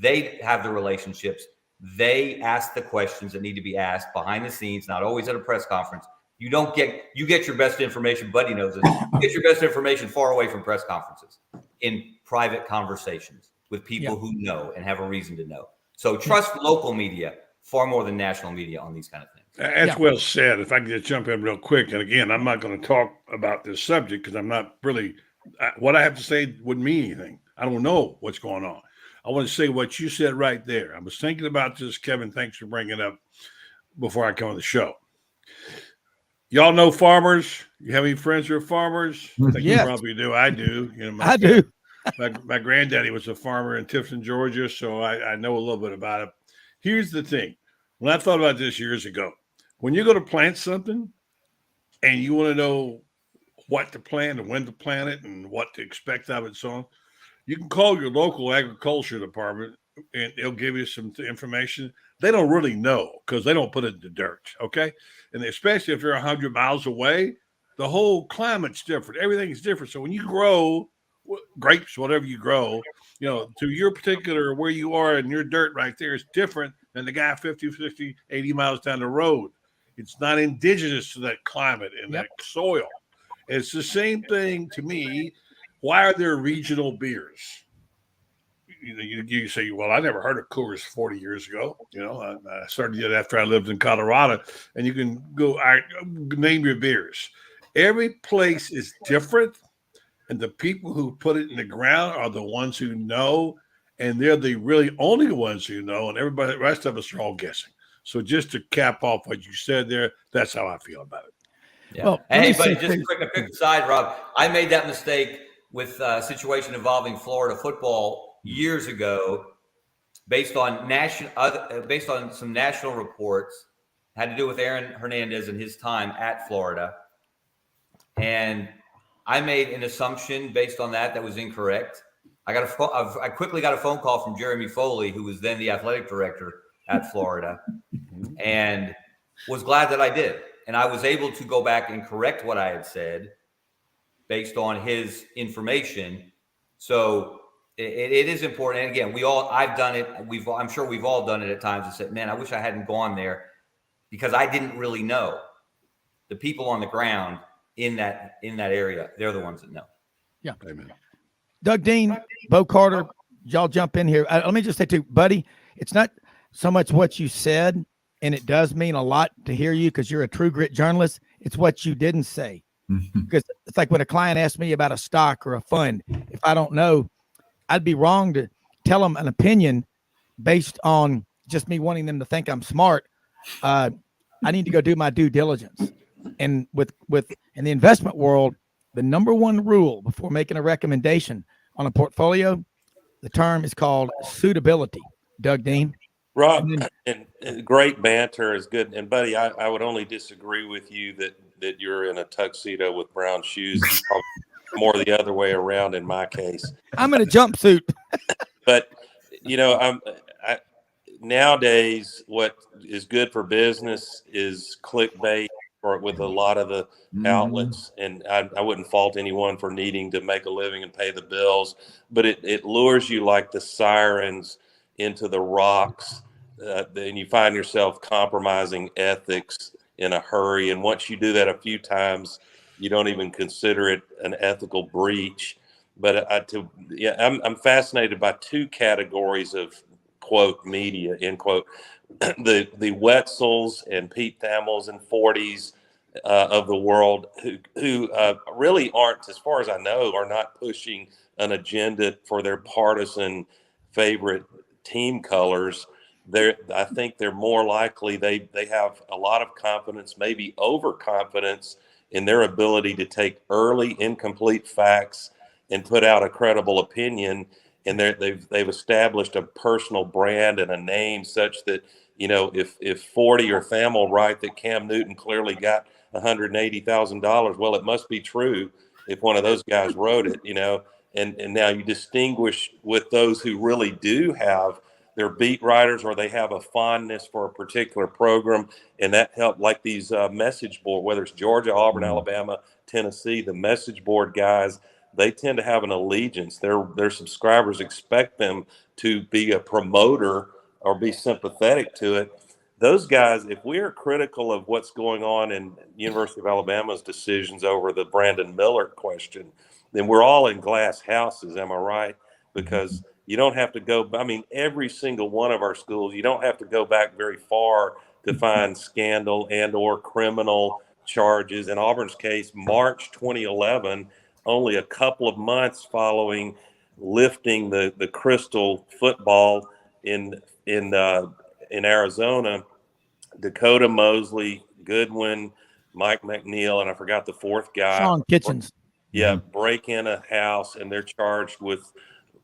They have the relationships. They ask the questions that need to be asked behind the scenes, not always at a press conference. You get your best information, Buddy knows this. You get your best information far away from press conferences, in private conversations with people who know and have a reason to know. So trust local media far more than national media on these kind of things. That's well said. If I can just jump in real quick. And again, I'm not going to talk about this subject because I'm not really, what I have to say wouldn't mean anything. I don't know what's going on. I want to say what you said right there. I was thinking about this, Kevin. Thanks for bringing it up before I come on the show. Y'all know farmers? You have any friends who are farmers? I think you probably do. I do. I do. My granddaddy was a farmer in Tifton, Georgia, so I know a little bit about it. Here's the thing. When I thought about this years ago, when you're going to plant something and you want to know what to plant and when to plant it and what to expect of it and so on, you can call your local agriculture department and they'll give you some information. They don't really know because they don't put it in the dirt, okay? And especially if they're 100 miles away, the whole climate's different. Everything's different. So when you grow grapes, whatever you grow, to your particular where you are and your dirt right there is different than the guy 50, 60, 80 miles down the road. It's not indigenous to that climate and that soil. It's the same thing to me. Why are there regional beers? you say, well, I never heard of Coors 40 years ago. I started it after I lived in Colorado, and you can go, name your beers. Every place is different, and the people who put it in the ground are the ones who know, and they're the really only ones who know, and everybody, the rest of us are all guessing. So just to cap off what you said there, that's how I feel about it. Yeah. Well, hey, but just a quick aside, Rob, I made that mistake with a situation involving Florida football years ago, based on some national reports, had to do with Aaron Hernandez and his time at Florida, and I made an assumption based on that was incorrect. I quickly got a phone call from Jeremy Foley, who was then the athletic director at Florida, and was glad that I did. And I was able to go back and correct what I had said based on his information. So it is important. And again, I've done it. I'm sure we've all done it at times and said, man, I wish I hadn't gone there because I didn't really know. The people on the ground in that area, they're the ones that know. Yeah. Amen. Doug Dean, Bo Carter, y'all jump in here. Let me just say too, buddy, it's not so much what you said, and it does mean a lot to hear you because you're a true grit journalist. It's what you didn't say. Because it's like when a client asks me about a stock or a fund, if I don't know, I'd be wrong to tell them an opinion based on just me wanting them to think I'm smart. I need to go do my due diligence. And in the investment world, the number one rule before making a recommendation on a portfolio, the term is called suitability. Doug Dean. Rob, and great banter is good. And buddy, I would only disagree with you that you're in a tuxedo with brown shoes. More the other way around in my case. I'm in a jumpsuit. But nowadays, what is good for business is clickbait with a lot of the outlets. And I wouldn't fault anyone for needing to make a living and pay the bills, but it lures you like the sirens into the rocks. Then you find yourself compromising ethics in a hurry. And once you do that a few times, you don't even consider it an ethical breach. But I'm fascinated by two categories of quote media, end quote, the Wetzels and Pete Thamels and 40s of the world who really aren't, as far as I know, are not pushing an agenda for their partisan favorite team colors. I think they're more likely they have a lot of confidence, maybe overconfidence in their ability to take early incomplete facts and put out a credible opinion. And they've established a personal brand and a name such that, if 40 or Thamel write that Cam Newton clearly got $180,000, well, it must be true if one of those guys wrote it, and now you distinguish with those who really do have their beat writers, or they have a fondness for a particular program, and that helped, like these message board, whether it's Georgia, Auburn, Alabama, Tennessee, the message board guys, they tend to have an allegiance. Their subscribers expect them to be a promoter or be sympathetic to it. Those guys, if we are critical of what's going on in University of Alabama's decisions over the Brandon Miller question, then we're all in glass houses, am I right? Because you don't have to go, every single one of our schools, you don't have to go back very far to find scandal and or criminal charges. In Auburn's case, March 2011, only a couple of months following lifting the crystal football in Arizona, Dakota Mosley, Goodwin, Mike McNeil, and I forgot the fourth guy. Sean Kitchens. Yeah, break in a house, and they're charged with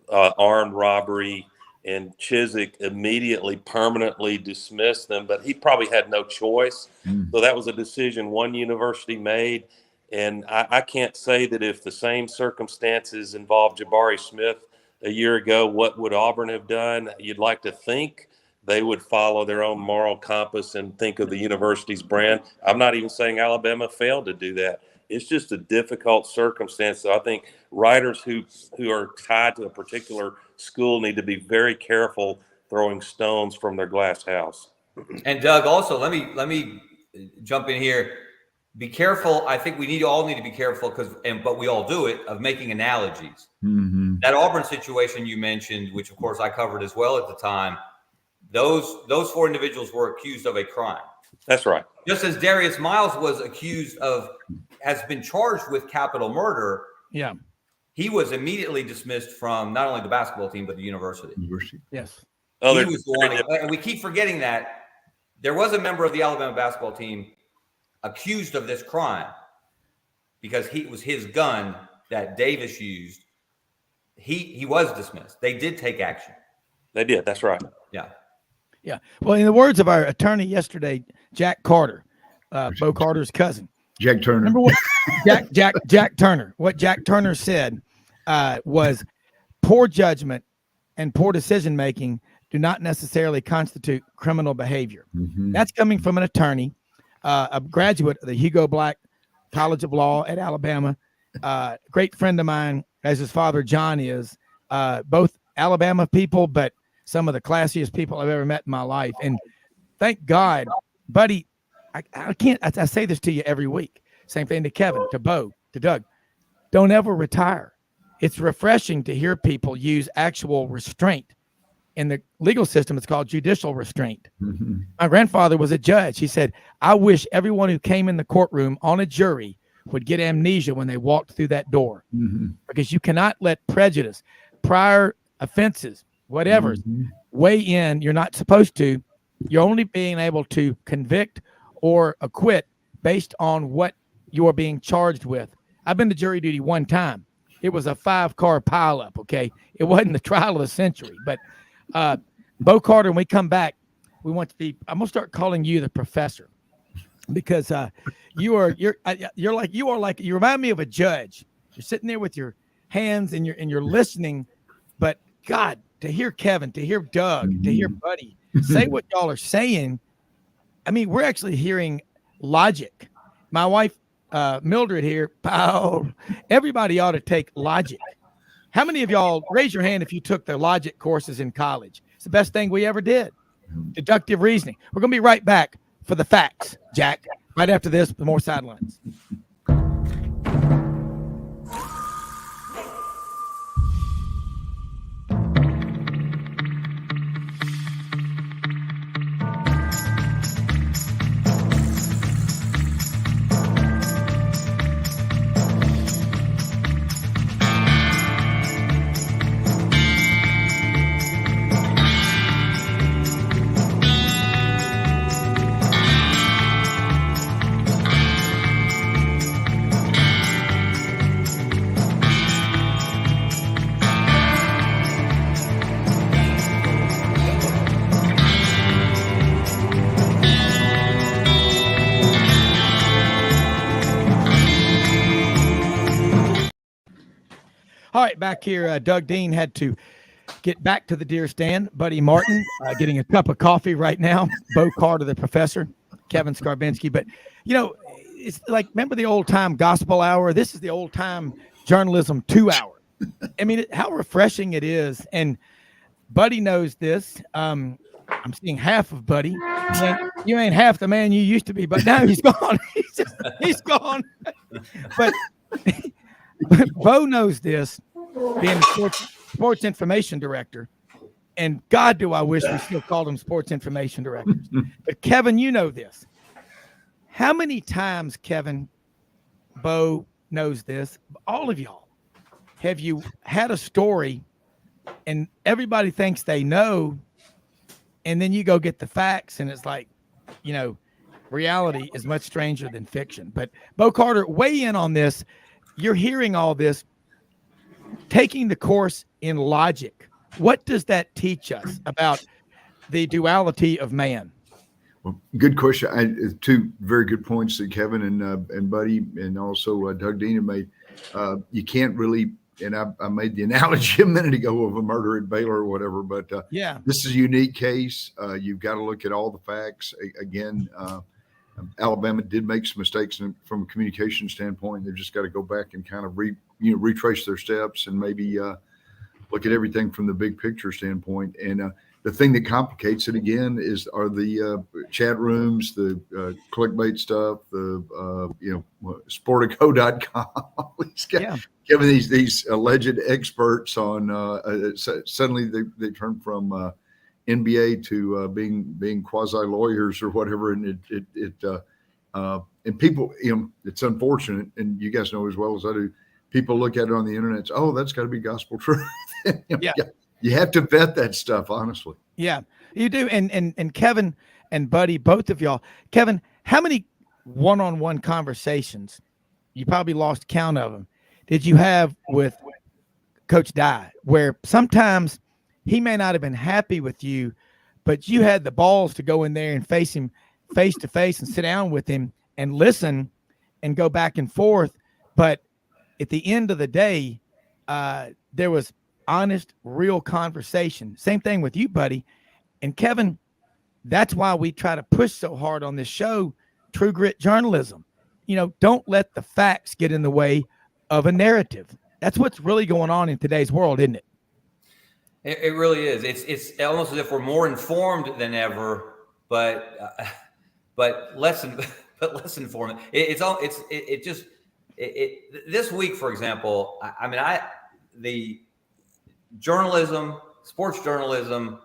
armed robbery, and Chiswick immediately permanently dismissed them, but he probably had no choice. So that was a decision one university made. And I can't say that if the same circumstances involved Jabari Smith a year ago, what would Auburn have done? You'd like to think they would follow their own moral compass and think of the university's brand. I'm not even saying Alabama failed to do that. It's just a difficult circumstance. So I think writers who are tied to a particular school need to be very careful throwing stones from their glass house. And Doug, also, let me jump in here. Be careful. I think we all need to be careful but we all do it, of making analogies. That Auburn situation you mentioned, which of course I covered as well at the time, those 4 individuals were accused of a crime. That's right. Just as Darius Miles has been charged with capital murder. Yeah. He was immediately dismissed from not only the basketball team, but the university. Yes. He was the one, and we keep forgetting that there was a member of the Alabama basketball team accused of this crime because it was his gun that Davis used. He was dismissed. They did take action. They did. That's right. Yeah. Yeah. Well, in the words of our attorney yesterday, Jack Carter, Bo Carter's cousin. Jack Turner. Remember what Jack Turner? What Jack Turner said was poor judgment and poor decision making do not necessarily constitute criminal behavior. Mm-hmm. That's coming from an attorney, a graduate of the Hugo Black College of Law at Alabama, great friend of mine, as his father John is, both Alabama people, but some of the classiest people I've ever met in my life. And thank God, buddy, I say this to you every week. Same thing to Kevin, to Bo, to Doug. Don't ever retire. It's refreshing to hear people use actual restraint. In the legal system, it's called judicial restraint. Mm-hmm. My grandfather was a judge. He said, I wish everyone who came in the courtroom on a jury would get amnesia when they walked through that door. Mm-hmm. Because you cannot let prejudice, prior offenses, whatever, weigh in. You're not supposed to. You're only being able to convict or acquit based on what you're being charged with. I've been to jury duty one time. It was a 5-car pileup, okay? It wasn't the trial of the century. But Bo Carter, when we come back, I'm going to start calling you the professor because you remind me of a judge. You're sitting there with your hands and you're listening, but God, to hear Kevin, to hear Doug, to hear Buddy say what y'all are saying, I mean, we're actually hearing logic. My wife, Mildred here, everybody ought to take logic. How many of y'all, raise your hand if you took the logic courses in college? It's the best thing we ever did. Deductive reasoning. We're going to be right back for the facts, Jack. Right after this, with more Sidelines. All right, back here, Doug Dean had to get back to the deer stand. Buddy Martin getting a cup of coffee right now. Bo Carter, the professor, Kevin Scarbinsky. But, you know, it's like, remember the old-time gospel hour? This is the old-time journalism 2 hour. I mean, how refreshing it is. And Buddy knows this. I'm seeing half of Buddy. You ain't half the man you used to be, but now he's gone. He's gone. But Bo knows this, being a sports information director, and God, do I wish we still called them sports information directors. But Kevin, you know this. How many times, Kevin, Bo knows this, all of y'all, have you had a story and everybody thinks they know, and then you go get the facts and it's like, you know, reality is much stranger than fiction. But Bo Carter, weigh in on this. You're hearing all this, taking the course in logic. What does that teach us about the duality of man? Well, good question. Two very good points that Kevin and Buddy and also Doug Dean have made. You can't really, and I made the analogy a minute ago of a murder at Baylor or whatever, but yeah, this is a unique case. You've got to look at all the facts. Again, Alabama did make some mistakes from a communication standpoint. They've just got to go back and kind of retrace their steps and maybe look at everything from the big picture standpoint. And the thing that complicates it again are the chat rooms, the clickbait stuff, the Sportico.com. Giving these alleged experts on suddenly they turn from NBA to being quasi lawyers or whatever, and and people, it's unfortunate, and you guys know as well as I do. People look at it on the internet. Oh, that's got to be gospel truth. You have to vet that stuff, honestly. Yeah, you do. And Kevin and Buddy, both of y'all. Kevin, how many one-on-one conversations, you probably lost count of them, did you have with Coach Dye, where sometimes he may not have been happy with you, but you had the balls to go in there and face him face to face and sit down with him and listen and go back and forth. But at the end of the day, there was honest, real conversation. Same thing with you, Buddy. And Kevin, that's why we try to push so hard on this show, True Grit journalism. Don't let the facts get in the way of a narrative. That's what's really going on in today's world, isn't it? It really is. It's almost as if we're more informed than ever, but less informed. This week, for example, the journalism, sports journalism,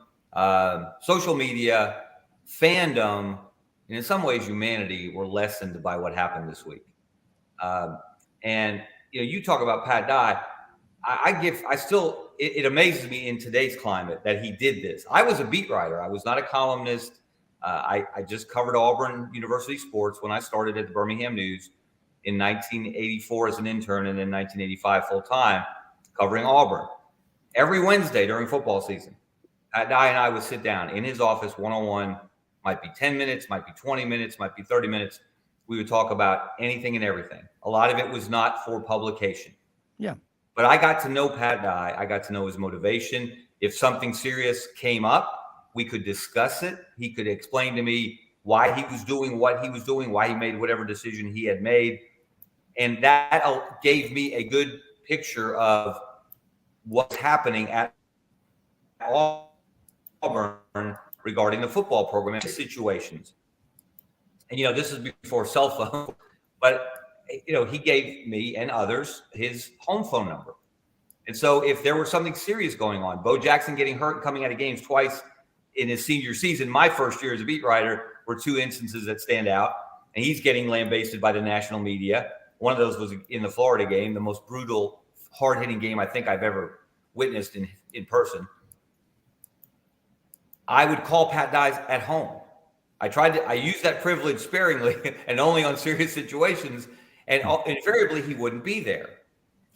social media, fandom, and in some ways humanity were lessened by what happened this week. And you talk about Pat Dye. It amazes me in today's climate that he did this. I was a beat writer. I was not a columnist. I just covered Auburn University sports when I started at the Birmingham News in 1984 as an intern, and then 1985 full time covering Auburn. Every Wednesday during football season, Pat Dye and I would sit down in his office one-on-one. Might be 10 minutes, might be 20 minutes, might be 30 minutes. We would talk about anything and everything. A lot of it was not for publication. Yeah. But I got to know Pat Dye. I got to know his motivation. If something serious came up, we could discuss it. He could explain to me why he was doing what he was doing, why he made whatever decision he had made. And that gave me a good picture of what's happening at Auburn regarding the football program and situations. And, this is before cell phone, but, he gave me and others his home phone number. And so if there was something serious going on, Bo Jackson getting hurt and coming out of games twice in his senior season, my first year as a beat writer, were two instances that stand out. And he's getting lambasted by the national media. One of those was in the Florida game, the most brutal, hard-hitting game I think I've ever witnessed in person. I would call Pat Dye at home. I used that privilege sparingly and only on serious situations, and invariably he wouldn't be there.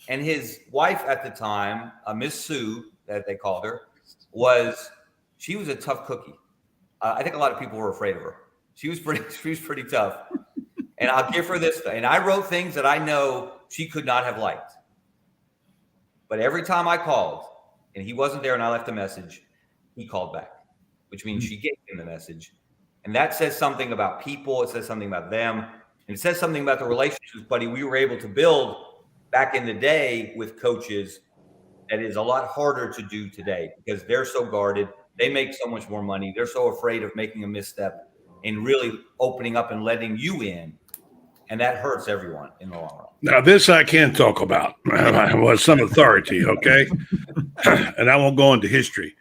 And his wife at the time, Miss Sue, that they called her, she was a tough cookie. I think a lot of people were afraid of her. She was pretty tough. And I'll give her this. And I wrote things that I know she could not have liked. But every time I called and he wasn't there and I left a message, he called back, which means she gave him the message. And that says something about people. It says something about them. And it says something about the relationships, buddy, we were able to build back in the day with coaches that is a lot harder to do today because they're so guarded. They make so much more money. They're so afraid of making a misstep and really opening up and letting you in. And that hurts everyone in the long run. Now, this I can talk about with some authority, okay? And I won't go into history.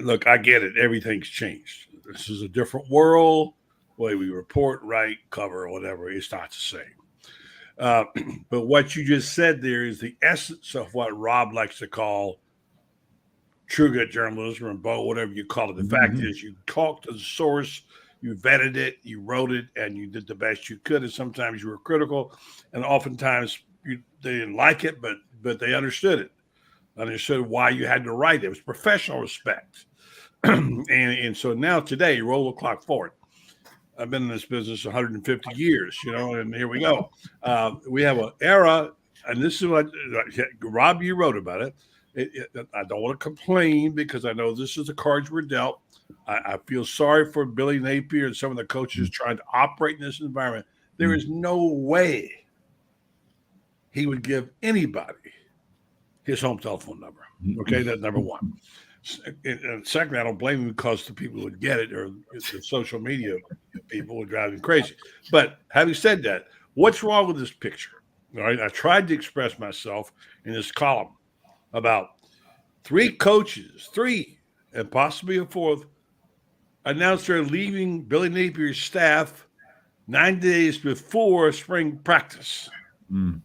Look, I get it. Everything's changed. This is a different world. The way we report, write, cover, whatever, it's not the same. But what you just said there is the essence of what Rob likes to call true good journalism, or Bo, whatever you call it. The fact is you talked to the source, you vetted it, you wrote it, and you did the best you could. And sometimes you were critical, and oftentimes they didn't like it, but they understood it. Understood why you had to write it. It was professional respect. and so now today, roll the clock forward. I've been in this business 150 years, and here we go. We have an era, and this is what, Rob, you wrote about it. I don't want to complain because I know this is the cards we're dealt. I feel sorry for Billy Napier and some of the coaches trying to operate in this environment. There is no way he would give anybody his home telephone number. Okay, that's number one. And secondly, I don't blame him because the people would get it, or the social media people would drive him crazy. But having said that, what's wrong with this picture? All right, I tried to express myself in this column about 3 coaches, and possibly a 4th, announced they're leaving Billy Napier's staff 9 days before spring practice.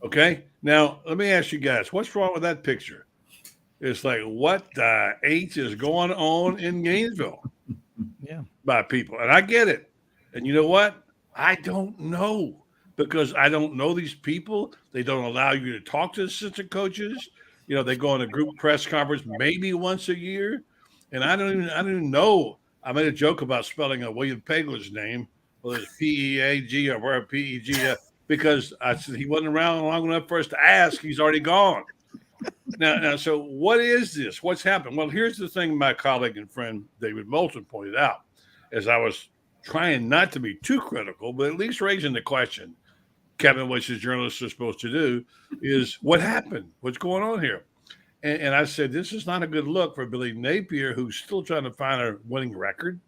Okay, now let me ask you guys, what's wrong with that picture? It's like, what the H is going on in Gainesville? Yeah, by people, and I get it. And you know what? I don't know, because I don't know these people. They don't allow you to talk to assistant coaches. You know, they go on a group press conference maybe once a year, and I don't even know. I made a joke about spelling William Pegler's name, whether it's P-E-A-G or where P-E-G, because I said he wasn't around long enough for us to ask. He's already gone. Now, so what is this? What's happened? Well, here's the thing my colleague and friend David Moulton pointed out, as I was trying not to be too critical, but at least raising the question, Kevin, which as journalists are supposed to do, is what happened? What's going on here? And I said, this is not a good look for Billy Napier, who's still trying to find a winning record.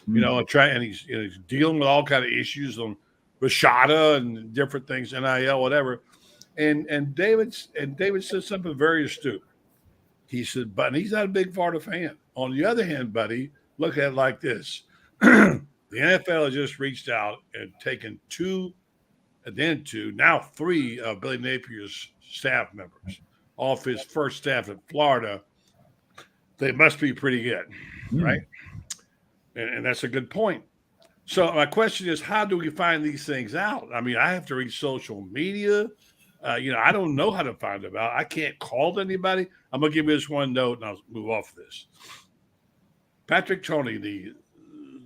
You know, and he's dealing with all kind of issues on Rashada and different things, NIL, whatever. And David said something very astute. He said, but he's not a big Florida fan. On the other hand, buddy, look at it like this. The NFL has just reached out and taken 2, now 3 of Billy Napier's staff members off his first staff in Florida. They must be pretty good, right? And that's a good point. So my question is, how do we find these things out? I mean, I have to read social media. I don't know how to find them out. I can't call anybody. I'm going to give you this one note, and I'll move off of this. Patrick Toney, the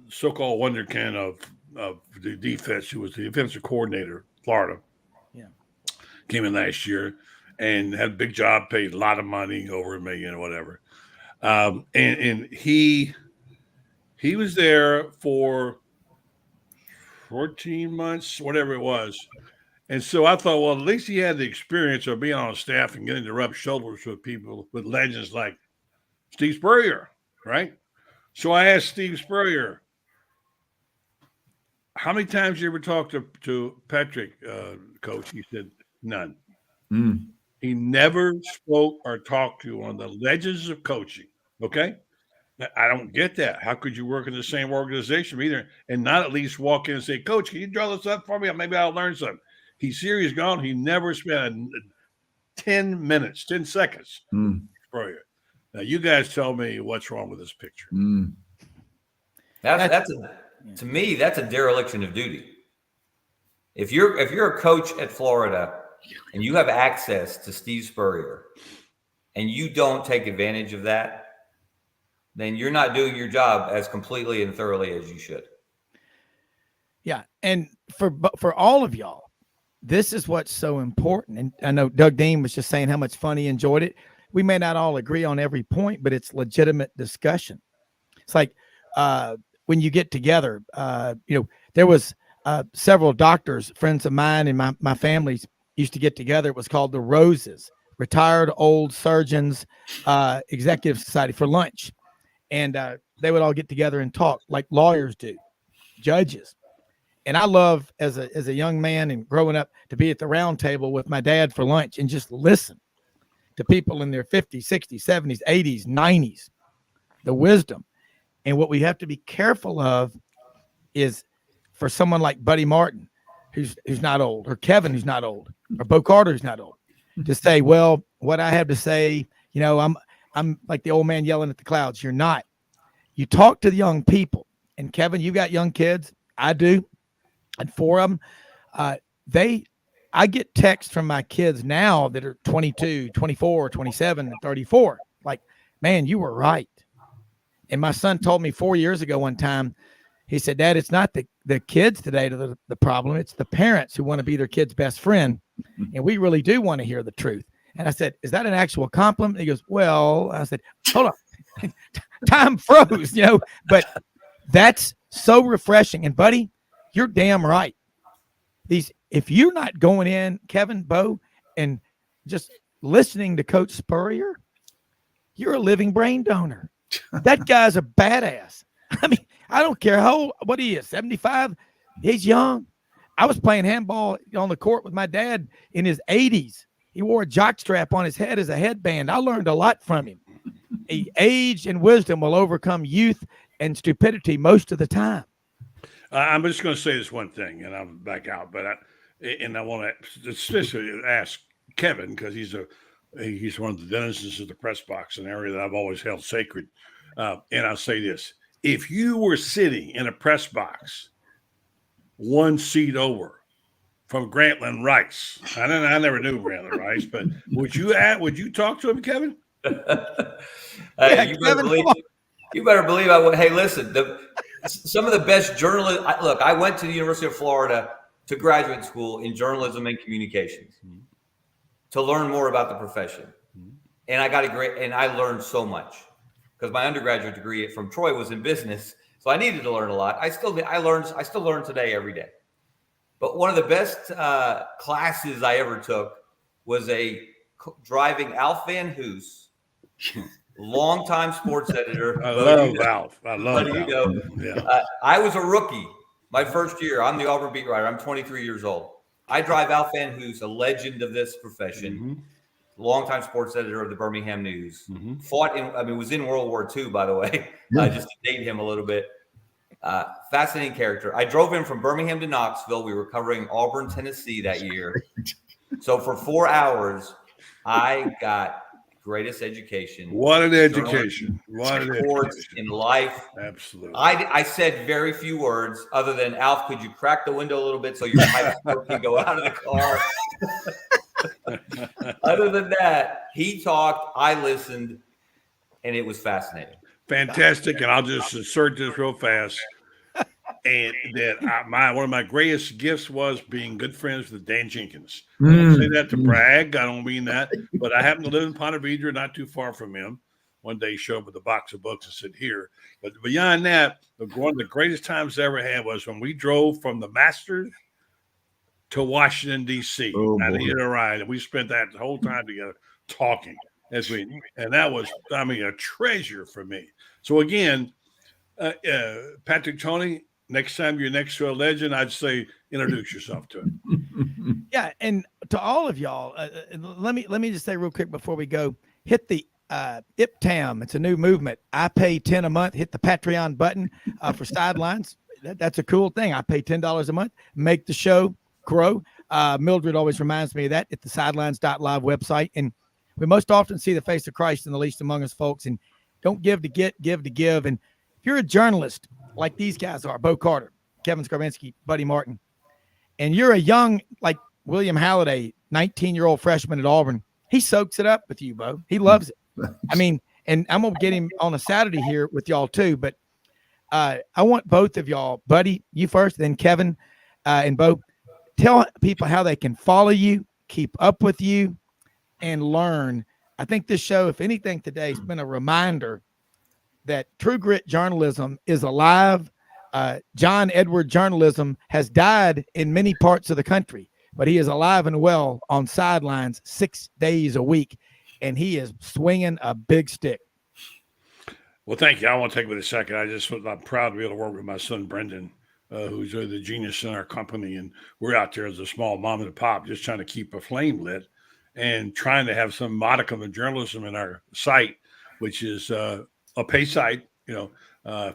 so-called wonderkin of the defense, who was the defensive coordinator, Florida, came in last year and had a big job, paid a lot of money, over $1 million or whatever. And he was there for 14 months, whatever it was. And so I thought, well, at least he had the experience of being on staff and getting to rub shoulders with people, with legends like Steve Spurrier, right? So I asked Steve Spurrier, how many times did you ever talk to Patrick, Coach? He said, none. He never spoke or talked to one of the legends of coaching, okay? I don't get that. How could you work in the same organization either and not at least walk in and say, Coach, can you draw this up for me? Maybe I'll learn something. He's here, he's gone. He never spent 10 seconds. Spurrier. Now, you guys tell me what's wrong with this picture. To me, that's a dereliction of duty. If you're a coach at Florida and you have access to Steve Spurrier and you don't take advantage of that, then you're not doing your job as completely and thoroughly as you should. Yeah, and for all of y'all, this is what's so important. And I know Doug Dean was just saying how much fun he enjoyed it. We may not all agree on every point, but it's legitimate discussion. It's like when you get together, there was several doctors, friends of mine and my families used to get together. It was called the Roses, Retired Old Surgeons Executive Society, for lunch. And they would all get together and talk like lawyers do, judges. And I love as a young man and growing up to be at the round table with my dad for lunch and just listen to people in their 50s, 60s, 70s, 80s, 90s, the wisdom. And what we have to be careful of is for someone like Buddy Martin, who's not old, or Kevin, who's not old, or Bo Carter, who's not old, to say, well, what I have to say, I'm like the old man yelling at the clouds. You're not. You talk to the young people. And Kevin, you got young kids. I do. And 4 of them, I get texts from my kids now that are 22, 24, 27, and 34. Like, man, you were right. And my son told me 4 years ago one time, he said, Dad, it's not the kids today that are the problem. It's the parents who want to be their kid's best friend. And we really do want to hear the truth. And I said, is that an actual compliment? He goes, well, I said, hold on. Time froze, but that's so refreshing. And buddy, you're damn right. If you're not going in, Kevin, Bo, and just listening to Coach Spurrier, you're a living brain donor. That guy's a badass. I mean, I don't care what he is, 75. He's young. I was playing handball on the court with my dad in his 80s. He wore a jockstrap on his head as a headband. I learned a lot from him. Age and wisdom will overcome youth and stupidity most of the time. I'm just going to say this one thing, and I'll back out. But I want to especially ask Kevin, because he's one of the denizens of the press box, an area that I've always held sacred. And I'll say this: if you were sitting in a press box one seat over from Grantland Rice, I never knew Grantland Rice, but would you talk to him, Kevin? You better believe I would. Hey, listen, some of the best journalists. Look, I went to the University of Florida to graduate school in journalism and communications to learn more about the profession, and I learned so much because my undergraduate degree from Troy was in business, so I needed to learn a lot. I still learn today every day. But one of the best classes I ever took was driving Alf Van Hoos. Longtime sports editor. I love Alf. Yeah. I was a rookie my first year. I'm the Auburn beat writer. I'm 23 years old. I drive Alf Van Hoos, a legend of this profession, longtime sports editor of the Birmingham News. Was in World War II, by the way. Just to date him a little bit. Fascinating character. I drove him from Birmingham to Knoxville. We were covering Auburn, Tennessee that year. So for 4 hours, I got greatest education. What an education. Sports in life. Absolutely. I said very few words other than, Alf, could you crack the window a little bit so your pipe can go out of the car? Other than that, he talked, I listened, and it was fascinating. Fantastic. And I'll just insert this real fast. And that one of my greatest gifts was being good friends with Dan Jenkins. I don't say that to brag. I don't mean that. But I happen to live in Ponte Vedra, not too far from him. One day he showed up with a box of books and said, here. But beyond that, one of the greatest times I ever had was when we drove from the Masters to Washington, D.C. I needed a ride. And we spent that the whole time together talking. And that was, a treasure for me. So again, Patrick Toney, next time you're next to a legend, I'd say introduce yourself to him. Yeah, and to all of y'all, let me just say real quick before we go, hit the IPTAM. It's a new movement. I pay $10 a month. Hit the Patreon button for Sidelines. That's a cool thing. I pay $10 a month. Make the show grow. Mildred always reminds me of that at the sidelines.live website. And we most often see the face of Christ in the least among us folks. And don't give to get, give to give. And if you're a journalist like these guys are, Bo Carter, Kevin Scarbinsky, Buddy Martin, and you're a young, like William Halliday, 19-year-old freshman at Auburn, he soaks it up with you, Bo. He loves it. I mean, and I'm going to get him on a Saturday here with y'all too, but I want both of y'all, Buddy, you first, then Kevin and Bo, tell people how they can follow you, keep up with you, and learn. I think this show, if anything today, has been a reminder that True Grit journalism is alive. John Edward journalism has died in many parts of the country, but he is alive and well on Sidelines 6 days a week, and he is swinging a big stick. Well, thank you. I want to take it a second. I'm proud to be able to work with my son, Brendan, who's really the genius in our company. And we're out there as a small mom and pop, just trying to keep a flame lit and trying to have some modicum of journalism in our site, which is a pay site,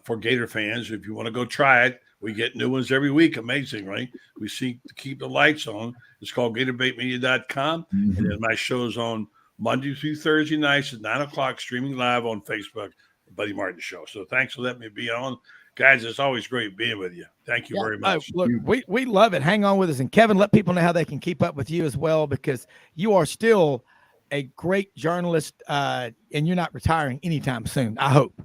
for Gator fans. If you want to go try it, we get new ones every week. Amazingly, we seek to keep the lights on. It's called GatorBaitMedia.com. And then my show's on Monday through Thursday nights at 9:00, streaming live on Facebook, Buddy Martin Show. So thanks for letting me be on. Guys, it's always great being with you. Thank you very much. Look, we love it. Hang on with us. And Kevin, let people know how they can keep up with you as well, because you are still a great journalist, and you're not retiring anytime soon, I hope.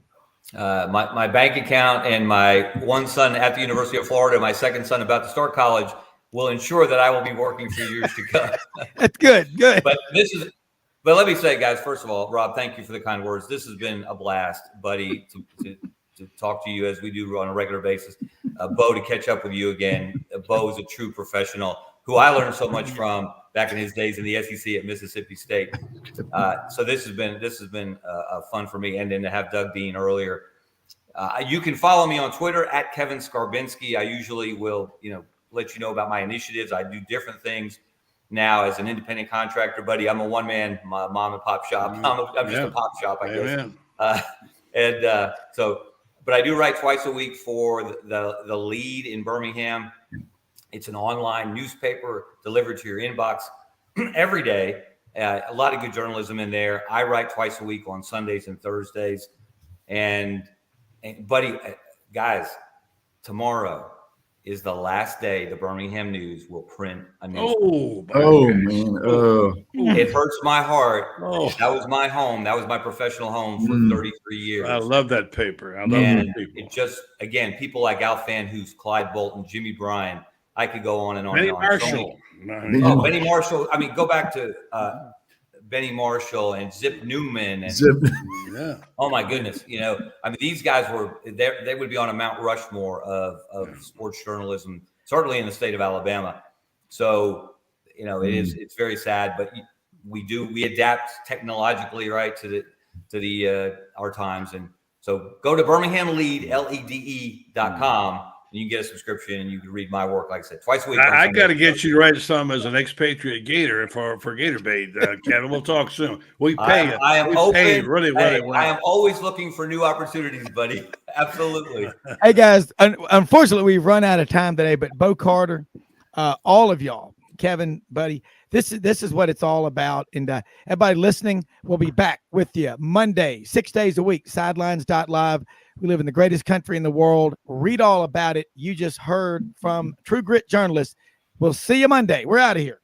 My bank account and my one son at the University of Florida, my second son about to start college, will ensure that I will be working for years to come. That's good. But let me say, guys, first of all, Rob, thank you for the kind words. This has been a blast, buddy, to talk to you as we do on a regular basis. Bo, to catch up with you again. Bo is a true professional who I learned so much from. back in his days in the SEC at Mississippi State. So this has been fun for me. And then to have Doug Dean earlier. You can follow me on Twitter at Kevin Scarbinsky. I usually will, let you know about my initiatives. I do different things now as an independent contractor, buddy. I'm a one-man mom and pop shop. I'm just a pop shop, I guess. But I do write twice a week for the Lead in Birmingham. It's an online newspaper delivered to your inbox every day. A lot of good journalism in there. I write twice a week on Sundays and Thursdays. And buddy, guys, tomorrow is the last day the Birmingham News will print a newspaper. Man. It hurts my heart. That was my home. That was my professional home for 33 years. I love that paper. I love that paper. It just, again, people like Al Fanhouse, Clyde Bolton, Jimmy Bryan. I could go on and on. Benny Marshall. Benny Marshall. I mean, go back to Benny Marshall and Zip Newman. And, oh my goodness. These guys they would be on a Mount Rushmore of sports journalism, certainly in the state of Alabama. So, it's very sad, but we adapt technologically, right, to our times. And so go to BirminghamLead, LEDE.com. You can get a subscription and you can read my work, like I said, twice a week. I got to get you to write some as an expatriate Gator for Gator Bait, Kevin. We'll talk soon. We pay you. I am open. Really well. I am always looking for new opportunities, buddy. Absolutely. Hey, guys, unfortunately, we've run out of time today, but Bo Carter, all of y'all, Kevin, buddy, this is what it's all about. And everybody listening, we'll be back with you Monday, 6 days a week, sidelines.live. We live in the greatest country in the world. Read all about it. You just heard from True Grit journalists. We'll see you Monday. We're out of here.